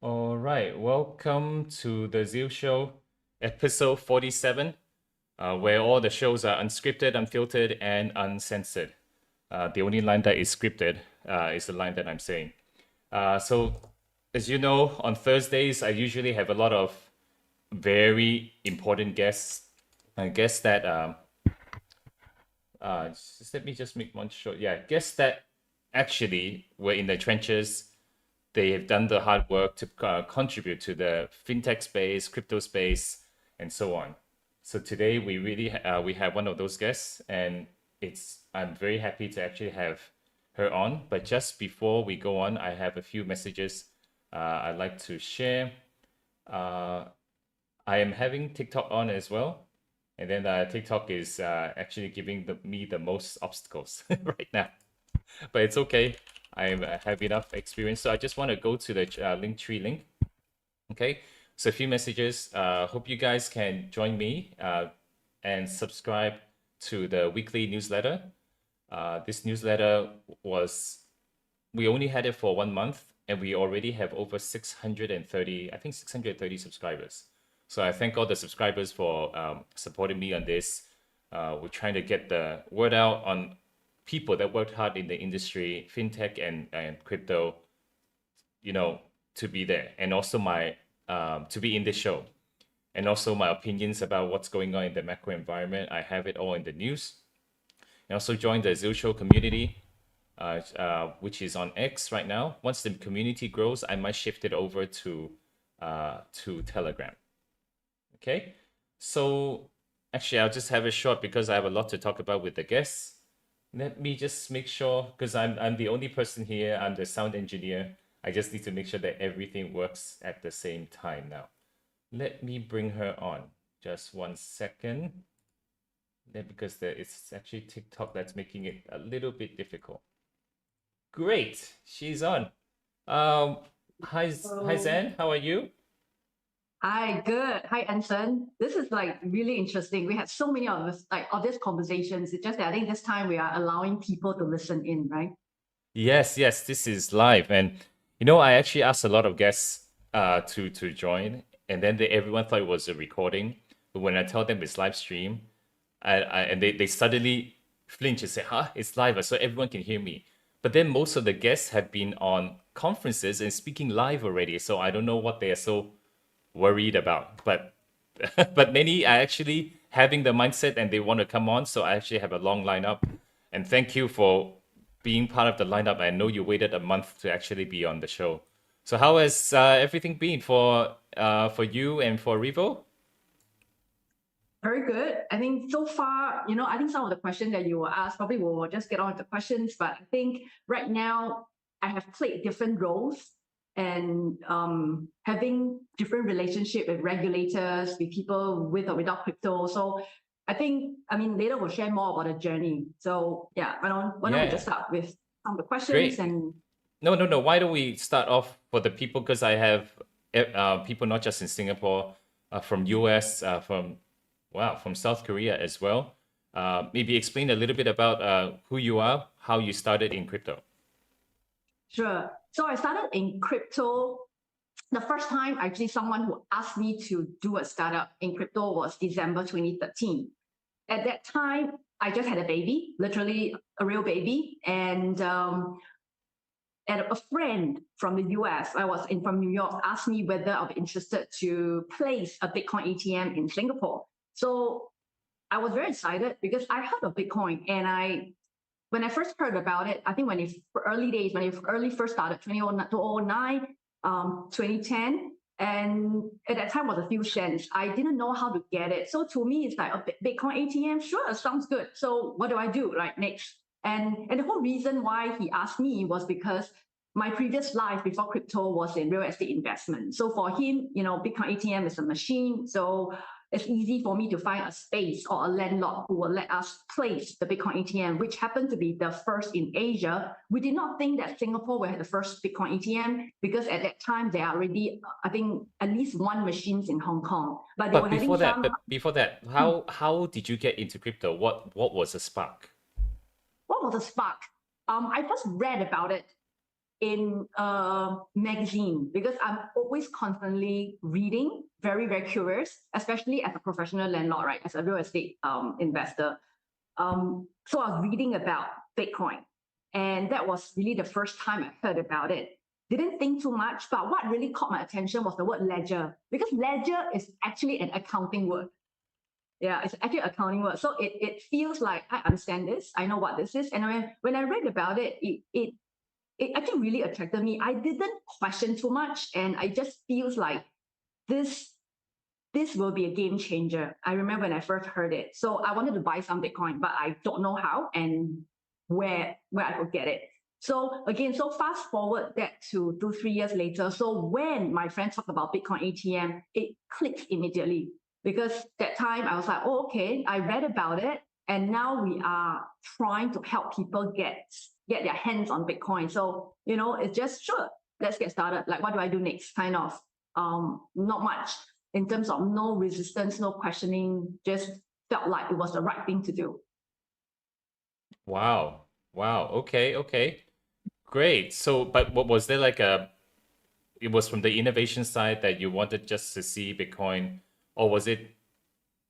All right, welcome to the Zeal Show, episode 47, where all the shows are unscripted, unfiltered, and uncensored. The only line that is scripted is the line that I'm saying. So, as you know, on Thursdays, I usually have a lot of very important guests. Guests that, let me just make one short. Yeah, guests that actually were in the trenches. They have done the hard work to contribute to the fintech space, crypto space, and so on. So today we have one of those guests, and I'm very happy to actually have her on. But just before we go on, I have a few messages I'd like to share. Uh, I am having TikTok on as well, and then TikTok is actually giving me the most obstacles right now, but it's okay. I have enough experience. So I just want to go to the Linktree link. Okay. So a few messages. Hope you guys can join me and subscribe to the weekly newsletter. This newsletter we only had it for 1 month and we already have over 630, I think 630 subscribers. So I thank all the subscribers for supporting me on this. We're trying to get the word out on people that worked hard in the industry, fintech and crypto, to be there, and also my to be in this show, and also my opinions about what's going on in the macro environment. I have it all in the news. And also join the Zeall Show community, which is on X right now. Once the community grows, I might shift it over to Telegram. Okay, so actually I'll just have it short because I have a lot to talk about with the guests. Let me just make sure, because I'm the only person here. I'm the sound engineer. I just need to make sure that everything works at the same time now. Let me bring her on. Just 1 second. Because it's actually TikTok that's making it a little bit difficult. Great, she's on. Hi Zan, how are you? Hi, good. Hi, Anson. This is like really interesting. We had so many of this, of these conversations. It's just that I think this time we are allowing people to listen in, right? Yes, this is live, and I actually asked a lot of guests to join, and then everyone thought it was a recording. But when I tell them it's live stream, and they suddenly flinch and say, "Huh, it's live," so everyone can hear me. But then most of the guests have been on conferences and speaking live already, so I don't know what they are so worried about. But but many are actually having the mindset and they want to come on. So I actually have a long lineup. And thank you for being part of the lineup. I know you waited a month to actually be on the show. So how has everything been for you and for Revo? Very good. I think so far, I think some of the questions that you will ask, probably we'll just get on with the questions. But I think right now I have played different roles and having different relationship with regulators, with people with or without crypto. So I think, later we'll share more about the journey. So yeah, why don't we just Yeah, start with some of the questions great. and No. Why don't we start off for the people? Because I have people not just in Singapore, from US, from South Korea as well. Maybe explain a little bit about who you are, how you started in crypto. Sure. So I started in crypto. The first time, actually, someone who asked me to do a startup in crypto was December 2013. At that time, I just had a baby, literally a real baby. And a friend from the US, from New York, asked me whether I'll be interested to place a Bitcoin ATM in Singapore. So I was very excited because I heard of Bitcoin, and when I first heard about it, I think when it first started, 2009, 2010, and at that time was a few cents. I didn't know how to get it. So to me, it's like a Bitcoin ATM. Sure, sounds good. So what do I do next? And the whole reason why he asked me was because my previous life before crypto was in real estate investment. So for him, Bitcoin ATM is a machine. So it's easy for me to find a space or a landlord who will let us place the Bitcoin ATM, which happened to be the first in Asia. We did not think that Singapore will have the first Bitcoin ATM because at that time there are already, I think, at least one machines in Hong Kong. But they were having some. But before that, how did you get into crypto? What was the spark? What was a spark? I first read about it in a magazine because I'm always constantly reading, very, very curious, especially as a professional landlord, right? As a real estate investor. So I was reading about Bitcoin, and that was really the first time I heard about it. Didn't think too much, but what really caught my attention was the word ledger, because ledger is actually an accounting word. Yeah, it's actually an accounting word. So it feels like I understand this, I know what this is. And when I read about it, it actually really attracted me. I didn't question too much, and I just feels like this will be a game changer. I remember when I first heard it. So I wanted to buy some Bitcoin, but I don't know how and where I could get it. So again, so fast forward that to 2-3 years later. So when my friends talked about Bitcoin ATM, it clicked immediately because that time I was like, oh, okay, I read about it. And now we are trying to help people get their hands on Bitcoin. So, it's just, sure, let's get started. Like, what do I do next? Kind of, not much in terms of no resistance, no questioning, just felt like it was the right thing to do. Wow. Wow. Okay. Great. So, but what was there like it was from the innovation side that you wanted just to see Bitcoin, or was it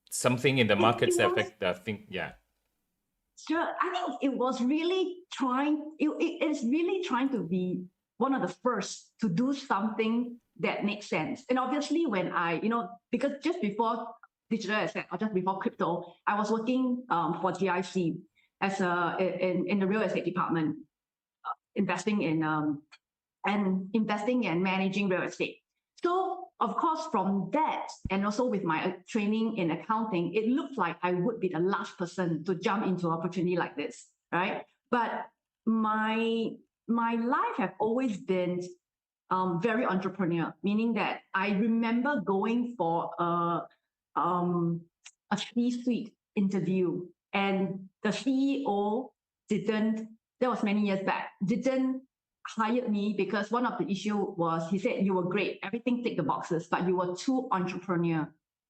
something in the markets that affect the thing? Yeah. Sure. I think it was really it's really trying to be one of the first to do something that makes sense. And obviously when because just before digital asset or just before crypto, I was working for GIC as in the real estate department, investing in and managing real estate. So of course, from that, and also with my training in accounting, it looked like I would be the last person to jump into an opportunity like this, right? But my life have always been very entrepreneurial, meaning that I remember going for a C-suite interview, and the CEO didn't. That was many years back. Didn't hired me because one of the issue was he said you were great, everything ticked the boxes, but you were too entrepreneur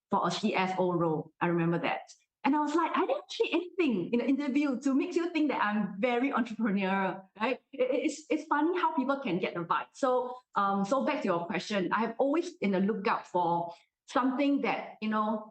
for a CFO role. I remember that. And I was like, I didn't say anything in the interview to make you think that I'm very entrepreneurial, right? It's funny how people can get the vibe. So so back to your question, I have always in the lookout for something that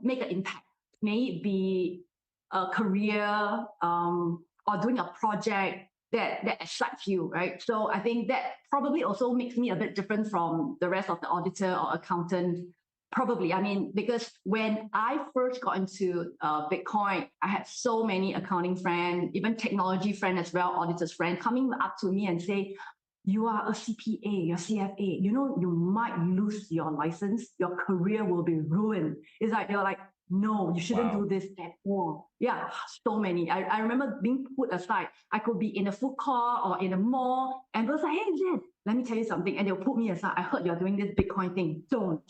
make an impact. May it be a career or doing a project that excites you, right? So I think that probably also makes me a bit different from the rest of the auditor or accountant. Probably, I mean, because when I first got into Bitcoin, I had so many accounting friends, even technology friends as well, auditors friends coming up to me and say, you are a CPA, you're CFA, you might lose your license, your career will be ruined. It's like, they're like, no, you shouldn't do this at all. Yeah, so many. I remember being put aside. I could be in a food court or in a mall, and they'll say, hey, Zen, let me tell you something. And they'll put me aside. I heard you're doing this Bitcoin thing. Don't.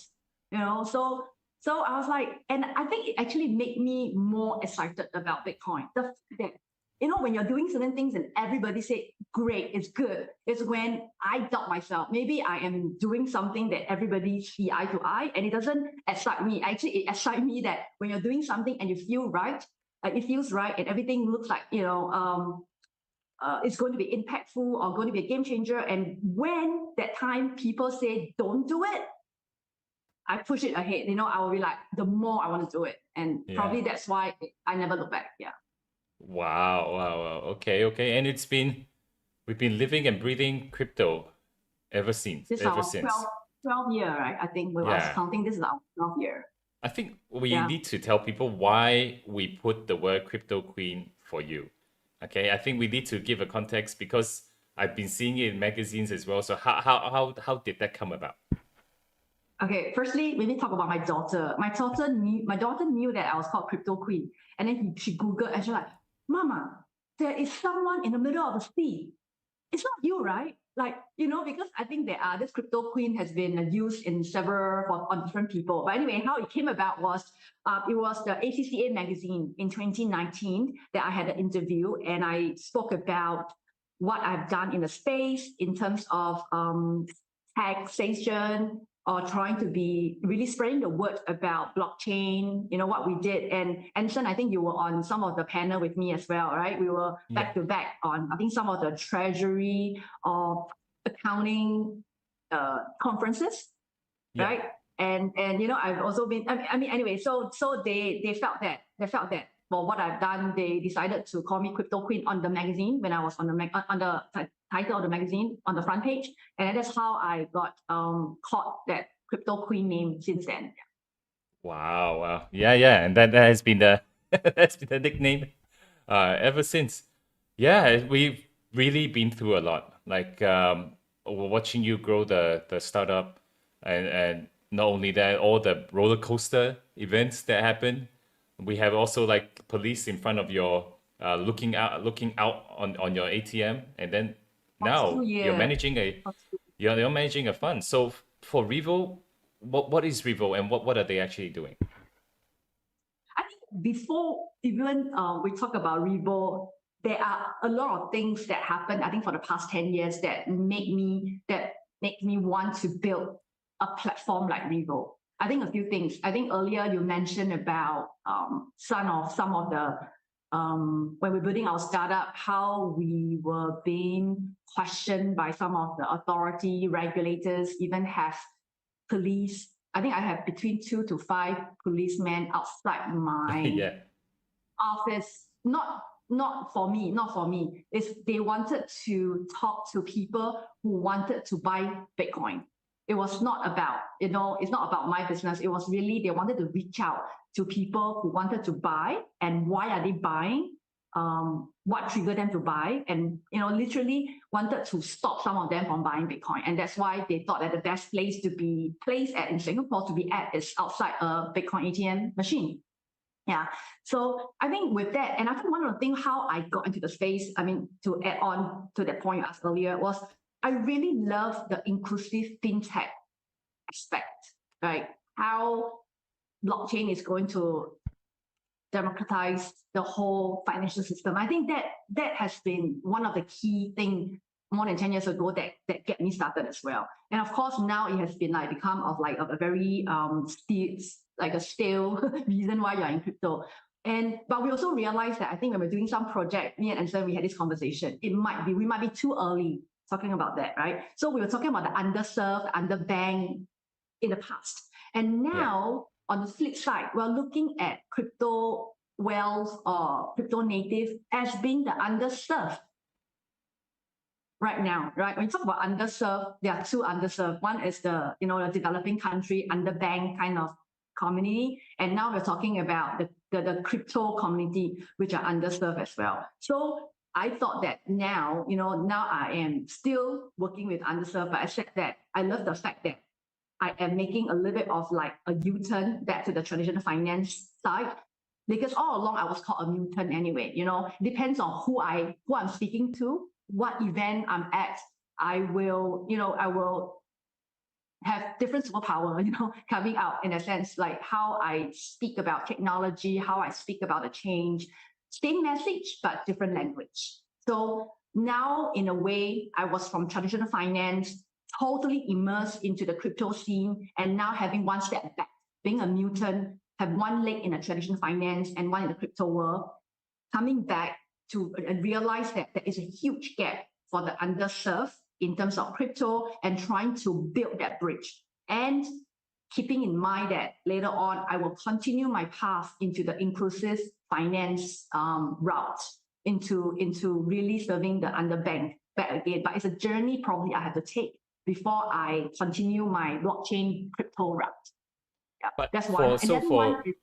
So I was like, and I think it actually made me more excited about Bitcoin. The fact that, when you're doing certain things and everybody say, great, it's good, it's when I doubt myself. Maybe I am doing something that everybody see eye to eye and it doesn't excite me. Actually, it excites me that when you're doing something and you feel right, it feels right and everything looks like, it's going to be impactful or going to be a game changer. And when that time people say, don't do it, I push it ahead. I will be like, the more I want to do it. And probably that's why I never look back. Yeah. Wow. Okay. And we've been living and breathing crypto ever since. This is our 12 year, right? I think we was counting, this is our 12th year. I think we need to tell people why we put the word crypto queen for you. Okay, I think we need to give a context because I've been seeing it in magazines as well. So how did that come about? Okay, firstly, we need to talk about my daughter. My daughter knew that I was called Crypto Queen. And then she Googled and she's like, Mama, there is someone in the middle of the sea. It's not you, right? Like, because I think this Crypto Queen has been used in on different people. But anyway, how it came about was, it was the ACCA magazine in 2019 that I had an interview and I spoke about what I've done in the space in terms of taxation, or trying to be really spreading the word about blockchain, what we did. And Anderson, I think you were on some of the panel with me as well, right? We were back to back on, I think, some of the treasury or accounting conferences, Yeah. right? And I've also been. I mean, anyway. So they felt that for what I've done, they decided to call me Crypto Queen on the magazine when I was on the title of the magazine on the front page, and that's how I got caught that Crypto Queen name since then. Wow, wow. Yeah, and that has been the that's been the nickname ever since. Yeah, we've really been through a lot. Like watching you grow the startup, and not only that, all the roller coaster events that happen. We have also like police in front of your looking out on your ATM, and then For 2 now years. you're managing a fund. So for Revo, what is Revo and what are they actually doing? I think before even we talk about Revo, there are a lot of things that happened, I think, for the past 10 years that make me want to build a platform like Revo. I think a few things. I think earlier you mentioned about some of the when we're building our startup, how we were being questioned by some of the authority regulators, even have police. I think I have between 2 to 5 policemen outside my Yeah. office. Not for me. It's they wanted to talk to people who wanted to buy Bitcoin. It was not about, it's not about my business. It was really they wanted to reach out to people who wanted to buy and why are they buying, what triggered them to buy, and literally wanted to stop some of them from buying Bitcoin. And that's why they thought that the best place to be placed at in Singapore to be at is outside a Bitcoin ATM machine. Yeah. So I think with that, and I think one of the things how I got into the space, I mean, to add on to that point you asked earlier, was I really love the inclusive fintech aspect, right? How blockchain is going to democratize the whole financial system. I think that has been one of the key things more than 10 years ago that get me started as well. And of course, now it has been like become of like a very stale reason why you're in crypto. But we also realized that I think when we're doing some project, me and Anson, we had this conversation. We might be too early talking about that, right? So we were talking about the underserved, underbanked in the past. And now on the flip side, we're looking at crypto wealth or crypto native as being the underserved right now, right? When you talk about underserved, there are two underserved. One is the developing country, underbanked kind of community. And now we're talking about the crypto community, which are underserved as well. So I thought that now I am still working with underserved, but I said that I love the fact that I am making a little bit of like a U-turn back to the traditional finance side, because all along I was called a mutant anyway. Depends on who I'm speaking to, what event I'm at. I will have different superpower, coming out in a sense, like how I speak about technology, how I speak about the change, same message but different language. So now, in a way, I was from traditional finance, totally immersed into the crypto scene, and now having one step back, being a mutant, have one leg in a traditional finance and one in the crypto world, coming back to realize that there is a huge gap for the underserved in terms of crypto and trying to build that bridge. And keeping in mind that later on, I will continue my path into the inclusive finance route, into really serving the underbanked back again. But it's a journey probably I have to take before I continue my blockchain crypto route. Yeah, But that's one. And the other one is,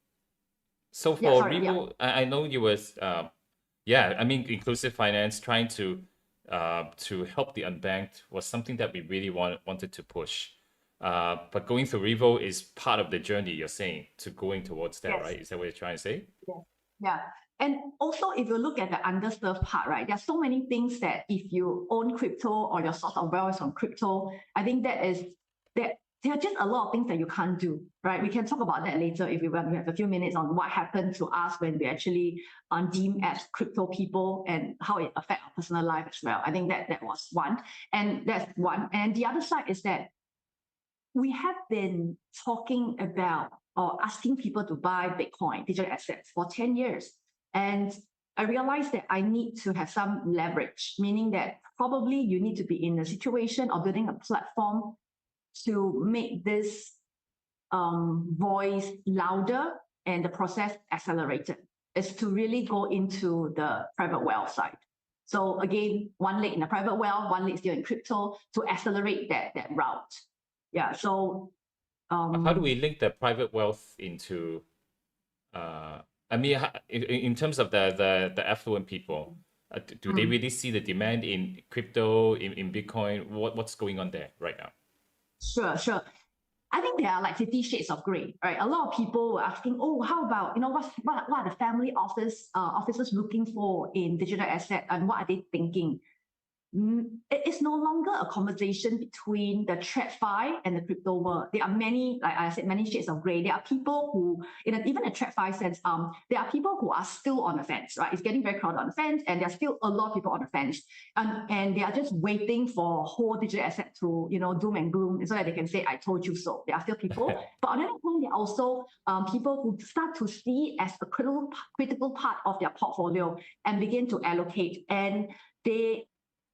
Revo, I know you was I mean inclusive finance trying to help the unbanked was something that we really wanted to push. But going through Revo is part of the journey you're saying to going towards that, right? Is that what you're trying to say? Yeah. And also, if you look at the underserved part, right, there are so many things that if you own crypto or your source of wealth is on crypto, I think that there are just a lot of things that you can't do, right? We can talk about that later if we have a few minutes on what happened to us when we actually deemed as crypto people and how it affects our personal life as well. I think that was one. And that's one. And the other side is that we have been talking about or asking people to buy Bitcoin, digital assets, for 10 years. And I realized that I need to have some leverage, meaning that probably you need to be in a situation of building a platform to make this voice louder and the process accelerated, is to really go into the private wealth side. So again, one leg in the private wealth, one leg still in crypto to accelerate that route. Yeah. So how do we link the private wealth into I mean, in terms of the affluent people, do they really see the demand in crypto, in Bitcoin? What's going on there right now? Sure. I think there are like 50 shades of gray, right? A lot of people were asking, oh, how about, what are the family officers looking for in digital asset, and what are they thinking? It is no longer a conversation between the TradFi and the crypto world. There are many, like I said, many shades of gray. There are people who, even a TradFi sense, there are people who are still on the fence, right? It's getting very crowded on the fence, and there are still a lot of people on the fence, and they are just waiting for whole digital asset to, doom and gloom, so that they can say, "I told you so." There are still people, but on the other hand, there are also people who start to see as a critical part of their portfolio and begin to allocate, and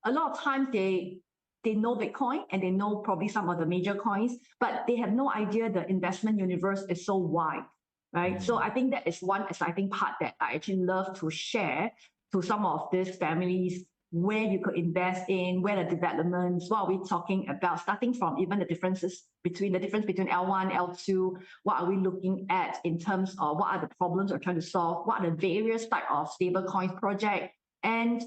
a lot of times they know Bitcoin and they know probably some of the major coins, but they have no idea the investment universe is so wide, right? So I think that is one exciting part that I actually love to share to some of these families, where you could invest in, where the developments, what are we talking about, starting from even the difference between L1, L2, what are we looking at in terms of what are the problems we're trying to solve, what are the various type of stablecoin project. And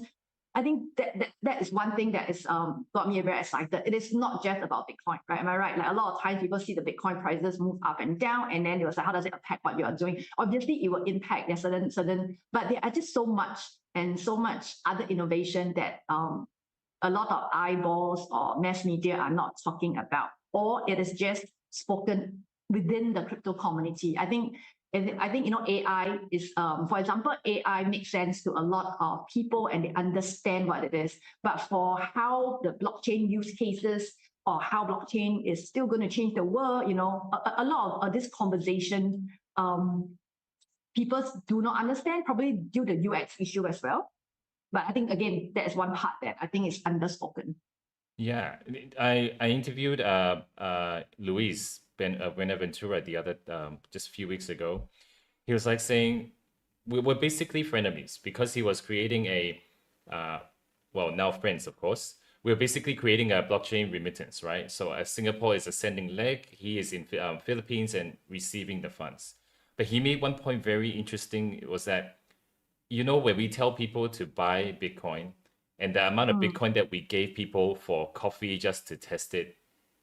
I think that is one thing that is got me very excited. It is not just about Bitcoin, right? Am I right? Like a lot of times people see the Bitcoin prices move up and down, and then they was like, how does it impact what you are doing? Obviously, it will impact. There's certain, but there are just so much other innovation that a lot of eyeballs or mass media are not talking about, or it is just spoken within the crypto community. I think AI is, for example, AI makes sense to a lot of people and they understand what it is. But for how the blockchain use cases or how blockchain is still going to change the world, a lot of this conversation, people do not understand, probably due to UX issue as well. But I think, again, that is one part that I think is underspoken. Yeah, I interviewed Luis Buenaventura the other just a few weeks ago. He was like saying we were basically frenemies because he was creating a well, now friends, of course. We're basically creating a blockchain remittance, right? So Singapore is a sending leg. He is in Philippines and receiving the funds. But he made one point very interesting. It was that, when we tell people to buy Bitcoin and the amount of Bitcoin that we gave people for coffee just to test it,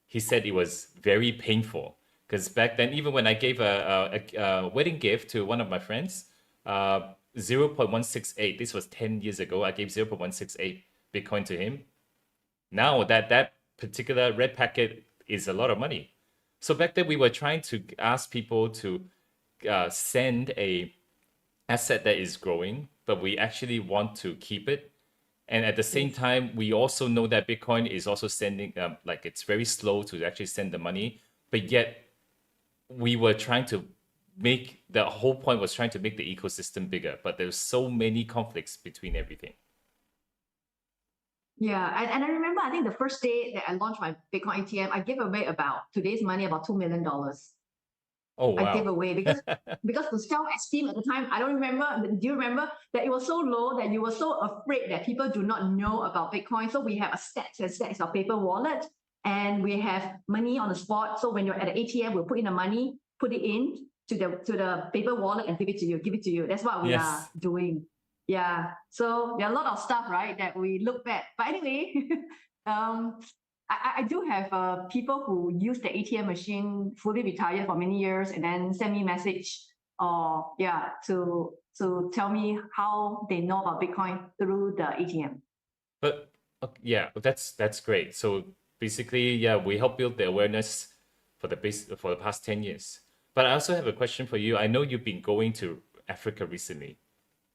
he said it was very painful. Because back then, even when I gave a wedding gift to one of my friends, 0.168, this was 10 years ago, I gave 0.168 Bitcoin to him. Now that particular red packet is a lot of money. So back then we were trying to ask people to send a asset that is growing, but we actually want to keep it. And at the same time, we also know that Bitcoin is also sending, like it's very slow to actually send the money, but yet we were trying to the whole point was trying to make the ecosystem bigger, but there's so many conflicts between everything. Yeah, and I remember, I think the first day that I launched my Bitcoin ATM, I gave away about today's money, about $2 million. Oh, wow. I gave away because the self-esteem at the time, I don't remember. Do you remember that it was so low that you were so afraid that people do not know about Bitcoin? So we have a stacks and stacks of paper wallet, and we have money on the spot. So when you're at the ATM, we'll put in the money, put it in to the paper wallet and give it to you. That's what we are doing. Yeah. So there are a lot of stuff, right, that we look back. But anyway, I do have people who use the ATM machine, fully retired for many years, and then send me message to tell me how they know about Bitcoin through the ATM. But yeah, that's great. So basically, yeah, we help build the awareness for the past 10 years. But I also have a question for you. I know you've been going to Africa recently.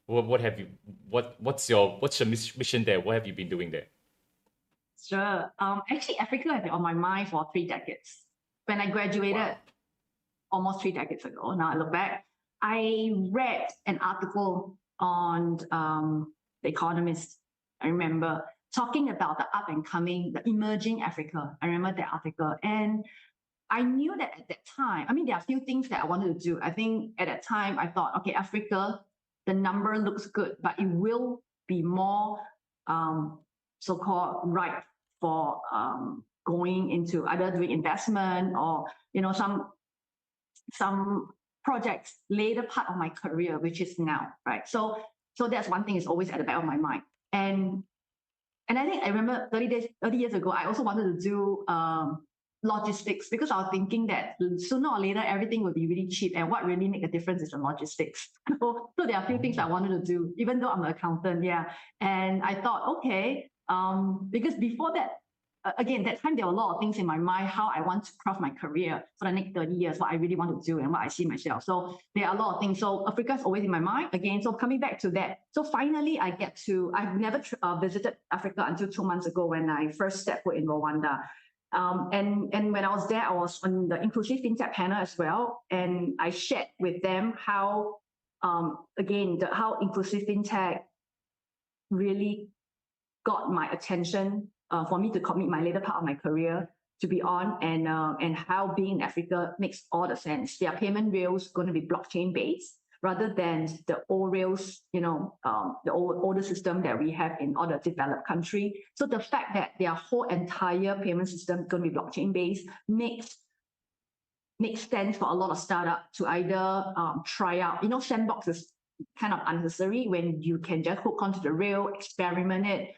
What's your mission there? What have you been doing there? Sure. Actually, Africa has been on my mind for 3 decades. When I graduated almost 3 decades ago, now I look back, I read an article on The Economist, I remember, talking about the up and coming, the emerging Africa. I remember that article. And I knew that at that time, I mean, there are a few things that I wanted to do. I think at that time, I thought, okay, Africa, the number looks good, but it will be more so-called ripe for going into either doing investment or, some projects later part of my career, which is now, right? So that's one thing is always at the back of my mind. And I think I remember 30 years ago, I also wanted to do logistics because I was thinking that sooner or later everything will be really cheap, and what really make a difference is the logistics. So there are a few things I wanted to do, even though I'm an accountant, yeah. And I thought, okay, because before that, again, that time there were a lot of things in my mind, how I want to craft my career for the next 30 years, what I really want to do and what I see myself. So there are a lot of things. So Africa is always in my mind again. So coming back to that. So finally, I've never visited Africa until 2 months ago when I first stepped foot in Rwanda. And when I was there, I was on the inclusive fintech panel as well. And I shared with them how, how inclusive fintech really got my attention for me to commit my later part of my career to be on, and how being in Africa makes all the sense. Their payment rails going to be blockchain based rather than the old rails, the older system that we have in all the developed country. So the fact that their whole entire payment system is going to be blockchain based makes sense for a lot of startups to either try out. Sandbox is kind of unnecessary when you can just hook onto the rail, experiment it,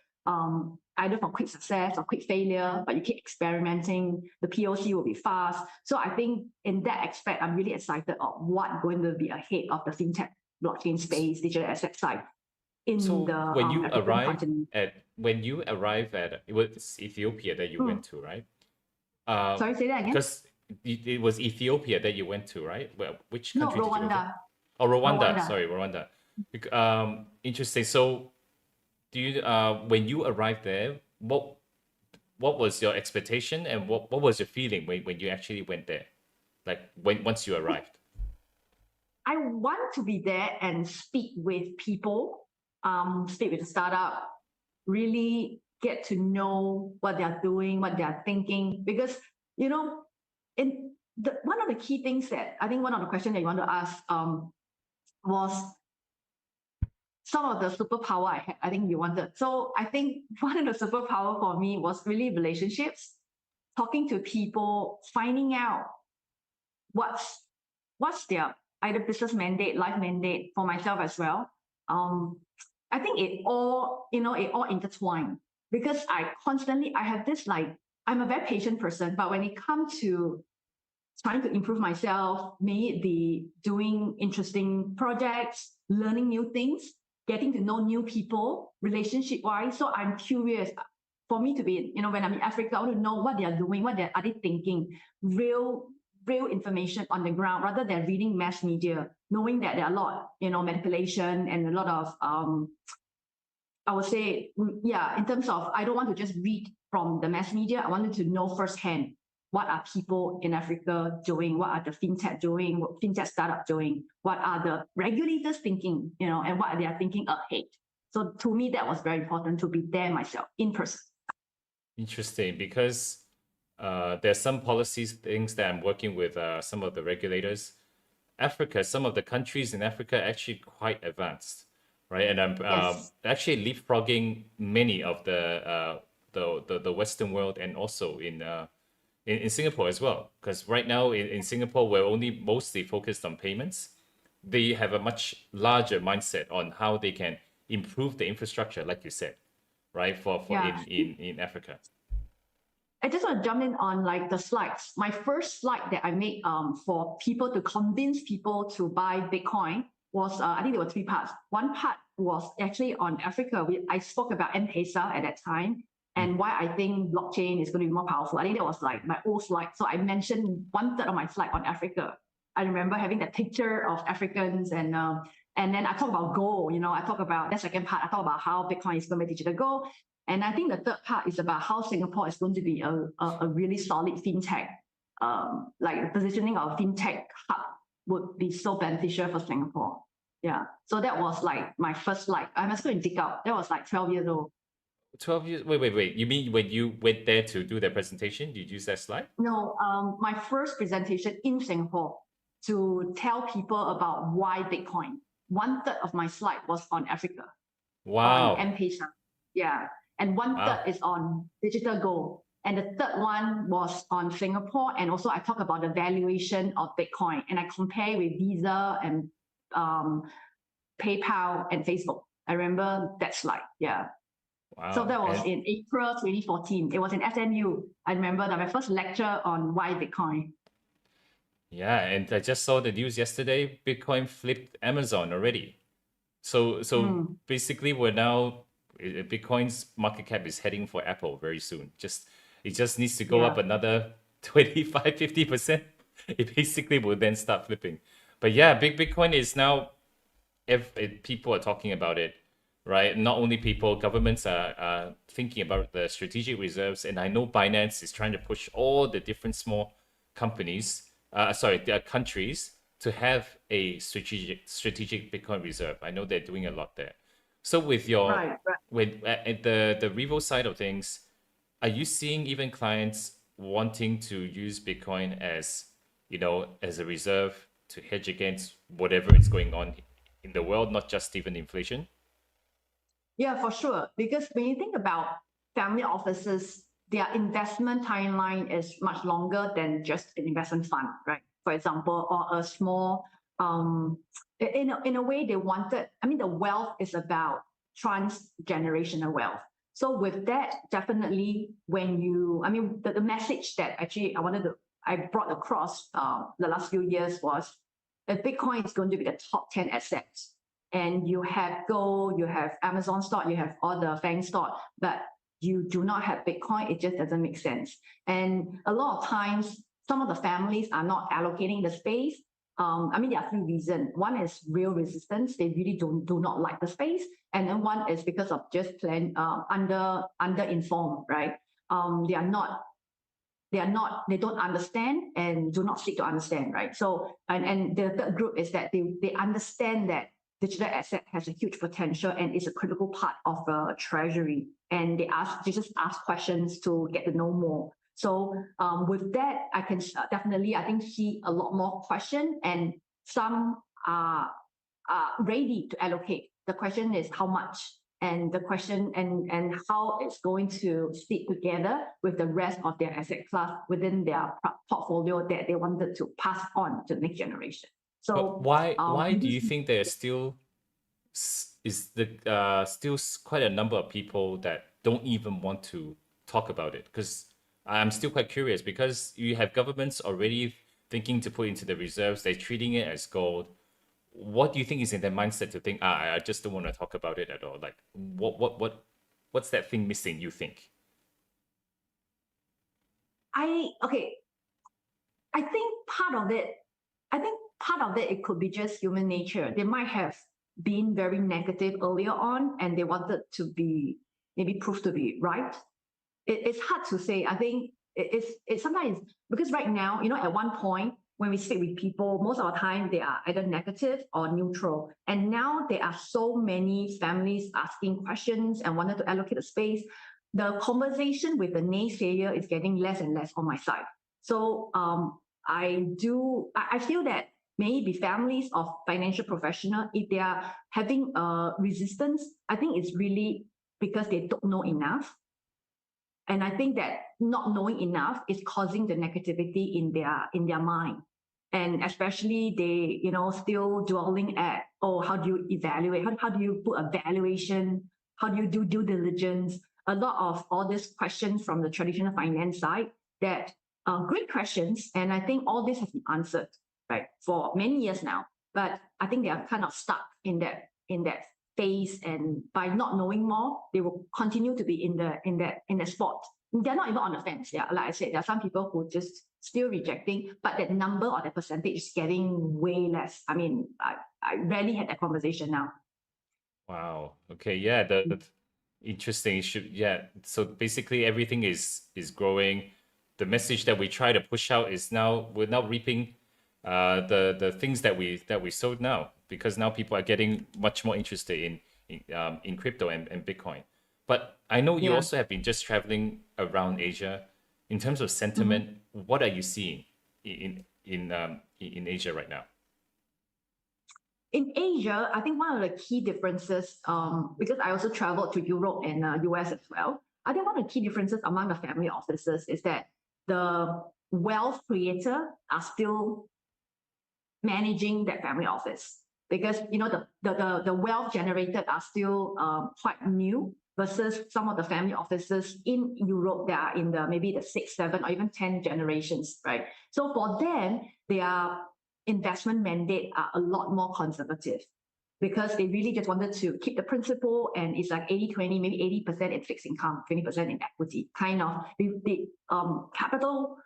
either for quick success or quick failure, but you keep experimenting, the POC will be fast. So I think in that aspect, I'm really excited of what's going to be ahead of the fintech blockchain space, digital asset side in the when you African arrive continent. It was Ethiopia that you went to, right? Sorry, say that again? Because it was Ethiopia that you went to, right? Well, which No, country did you go to? Rwanda. Oh, Rwanda. Rwanda. Sorry, Rwanda. Interesting. So, do you when you arrived there, what was your expectation and what was your feeling when you actually went there? Like once you arrived? I want to be there and speak with people, speak with the startup, really get to know what they're doing, what they're thinking. Because, one of the key things that I think one of the questions that you want to ask was some of the superpower I had, I think you wanted. So I think one of the superpower for me was really relationships, talking to people, finding out what's their either business mandate, life mandate for myself as well. I think it all intertwined because I have this I'm a very patient person, but when it comes to trying to improve myself, may it be doing interesting projects, learning new things, getting to know new people, relationship-wise. So I'm curious. For me to be, when I'm in Africa, I want to know what they are doing, are they thinking, real information on the ground rather than reading mass media, knowing that there are a lot, manipulation and a lot of, I would say, in terms of, I don't want to just read from the mass media. I wanted to know firsthand what are people in Africa doing, what are the fintech doing, what fintech startup doing, what are the regulators thinking, and what they are thinking ahead. So to me, that was very important to be there myself in person. Interesting, because there's some policies things that I'm working with some of the regulators. Africa, some of the countries in Africa are actually quite advanced, right? And I'm actually leapfrogging many of the Western world and also in Singapore as well. Because right now in Singapore, we're only mostly focused on payments. They have a much larger mindset on how they can improve the infrastructure, like you said, right? In Africa. I just want to jump in on the slides. My first slide that I made for people to convince people to buy Bitcoin was, I think there were 3 parts. One part was actually on Africa. I spoke about M-Pesa at that time and why I think blockchain is going to be more powerful. I think that was my old slide. So I mentioned 1/3 of my slide on Africa. I remember having that picture of Africans and then I talk about gold. I talk about that second part. I talk about how Bitcoin is going to be digital gold. And I think the third part is about how Singapore is going to be a really solid fintech, the positioning of fintech hub would be so beneficial for Singapore. Yeah. So that was my first slide. I must go and dig out. That was 12 years old. 12 years. Wait. You mean when you went there to do the presentation, you use that slide? No, my first presentation in Singapore to tell people about why Bitcoin. One third of my slide was on Africa, on Wow. M-Pesa. Yeah. And one third Wow. is on digital gold. And the third one was on Singapore. And also I talk about the valuation of Bitcoin. And I compare with Visa and PayPal and Facebook. I remember that slide. Yeah. So Wow. that was And in April 2014. It was in SMU. I remember that my first lecture on why Bitcoin. yeah, and I just saw the news yesterday. Bitcoin flipped Amazon already. So Mm, basically, we're now Bitcoin's market cap is heading for Apple very soon. Just it just needs to go up yeah. another 25-50%. It basically will then start flipping. But yeah, Bitcoin is now if people are talking about it, right? Not only people, governments are thinking about the strategic reserves, and I know Binance is trying to push all the different small companies, their countries to have a strategic Bitcoin reserve. I know they're doing a lot there. So with your Right, right. with at the Revo side of things, are you seeing even clients wanting to use Bitcoin as, as a reserve to hedge against whatever is going on in the world, not just even inflation? Yeah, for sure. Because when you think about family offices, their investment timeline is much longer than just an investment fund, right? For example, or a small, in a way they wanted, I mean, the wealth is about transgenerational wealth. So with that, definitely when you, I mean, the message that actually I brought across the last few years was that Bitcoin is going to be the top 10 assets, and you have gold, you have Amazon stock, you have all the FANG stock, but you do not have Bitcoin, it just doesn't make sense. And a lot of times, some of the families are not allocating the space. I mean, there are three reasons. One is real resistance; they really do not like the space, and then one is because of just under informed, right? They are not they don't understand and do not seek to understand, right? So and the third group is that they understand that digital asset has a huge potential and is a critical part of the treasury, and they just ask questions to get to know more. So with that, I can definitely, I think, see a lot more question, and some are ready to allocate. The question is how much, and the question and how it's going to sit together with the rest of their asset class within their portfolio that they wanted to pass on to the next generation. But So why do you think there's still is the still quite a number of people that don't even want to talk about it? Because I'm still quite curious because you have governments already thinking to put into the reserves, they're treating it as gold. What do you think is in their mindset to think, I just don't want to talk about it at all? Like what's that thing missing, you think? okay, I think part of it could be just human nature. They might have been very negative earlier on, and they wanted to be maybe proved to be right. It's hard to say. I think it's sometimes because right now, at one point when we speak with people, most of the time they are either negative or neutral. And now there are so many families asking questions and wanted to allocate a space. The conversation with the naysayer is getting less and less on my side. So I feel that maybe families of financial professional, if they are having a resistance, I think it's really because they don't know enough. And I think that not knowing enough is causing the negativity in their mind. And especially they, still dwelling at, oh, how do you evaluate? How do you put a valuation? How do you do due diligence? A lot of all these questions from the traditional finance side that are great questions. And I think all this has been answered, right, for many years now. But I think they are kind of stuck in that phase, and by not knowing more, they will continue to be in the spot. They're not even on the fence. Yeah, like I said, there are some people who just still rejecting, but that number or the percentage is getting way less. I mean, I rarely had that conversation now. Wow. Okay. Yeah. The interesting. Yeah. So basically, everything is growing. The message that we try to push out is now we're now reaping, the things that we sowed now, because now people are getting much more interested in crypto and Bitcoin. But I know you Yeah. also have been just traveling around Asia. In terms of Mhm. sentiment, what are you seeing in Asia right now? In Asia, I think one of the key differences, because I also traveled to Europe and US as well, I think one of the key differences among the family offices is that the wealth creator are still managing that family office because the wealth generated are still quite new versus some of the family offices in Europe that are in the maybe the 6, 7, or even 10 generations, right? So for them, their investment mandate are a lot more conservative because they really just wanted to keep the principal, and it's like 80-20, maybe 80% in fixed income, 20% in equity, kind of the capital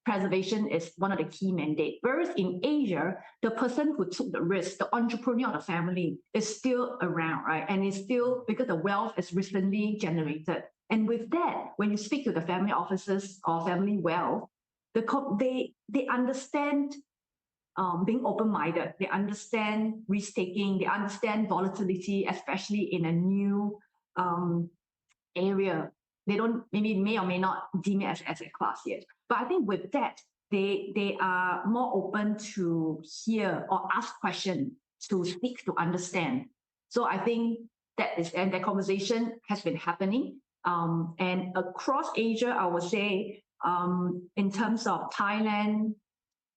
preservation is one of the key mandates. Whereas in Asia, the person who took the risk, the entrepreneur of the family, is still around, right? And it's still because the wealth is recently generated. And with that, when you speak to the family offices or family wealth, they understand being open-minded. They understand risk-taking. They understand volatility, especially in a new area. They don't maybe may or may not deem it as asset class yet. But I think with that, they are more open to hear or ask questions, to seek to understand. So I think that is, and that conversation has been happening. And across Asia, I would say, in terms of Thailand,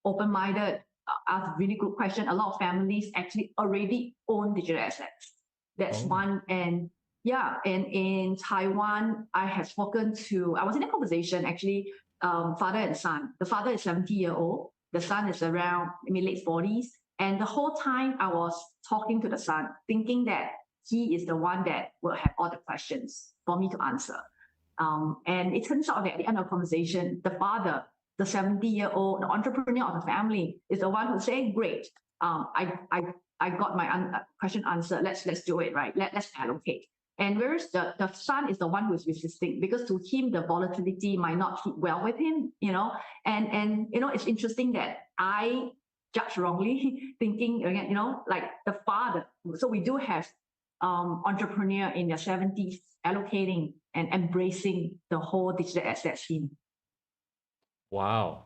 open-minded, ask a really good question. A lot of families actually already own digital assets. That's Oh, one. And yeah, and in Taiwan, I was in a conversation actually, father and son. The father is 70-year-old. The son is around maybe late 40s. And the whole time I was talking to the son, thinking that he is the one that will have all the questions for me to answer. And it turns out that at the end of the conversation, the father, the 70-year-old, the entrepreneur of the family, is the one who's saying, "Great, I got my question answered. Let's do it, right? Let's allocate." And whereas the son is the one who's resisting because to him the volatility might not fit well with him, And it's interesting that I judged wrongly, thinking again, like the father. So we do have entrepreneur in their 70s allocating and embracing the whole digital asset scene. wow.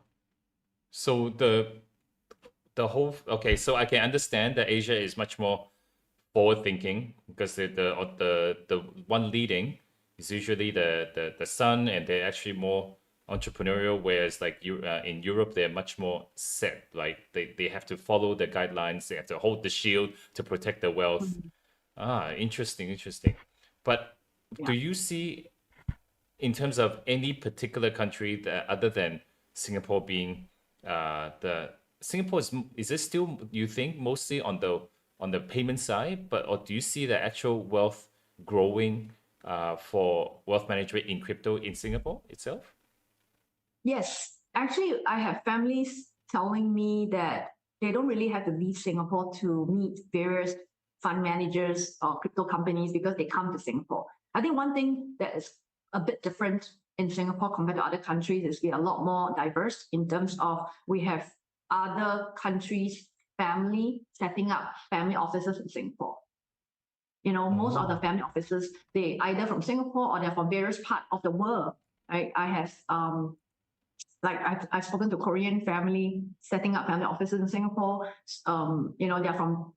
So the whole okay, so I can understand that Asia is much more forward thinking because the one leading is usually the son, and they're actually more entrepreneurial, whereas like you in Europe they're much more set, like they have to follow the guidelines, they have to hold the shield to protect the wealth. Mhm. Ah, interesting. But do Yeah. you see, in terms of any particular country that other than Singapore being the Singapore is it still, you think, mostly on the payment side, but or do you see the actual wealth growing for wealth management in crypto in Singapore itself? Yes, actually, I have families telling me that they don't really have to leave Singapore to meet various fund managers or crypto companies because they come to Singapore. I think one thing that is a bit different in Singapore compared to other countries is we are a lot more diverse in terms of we have other countries' family setting up family offices in Singapore. Most of the Oh, family offices, they either from Singapore or they're from various parts of the world. Right? I have like I've spoken to Korean family setting up family offices in Singapore. They're from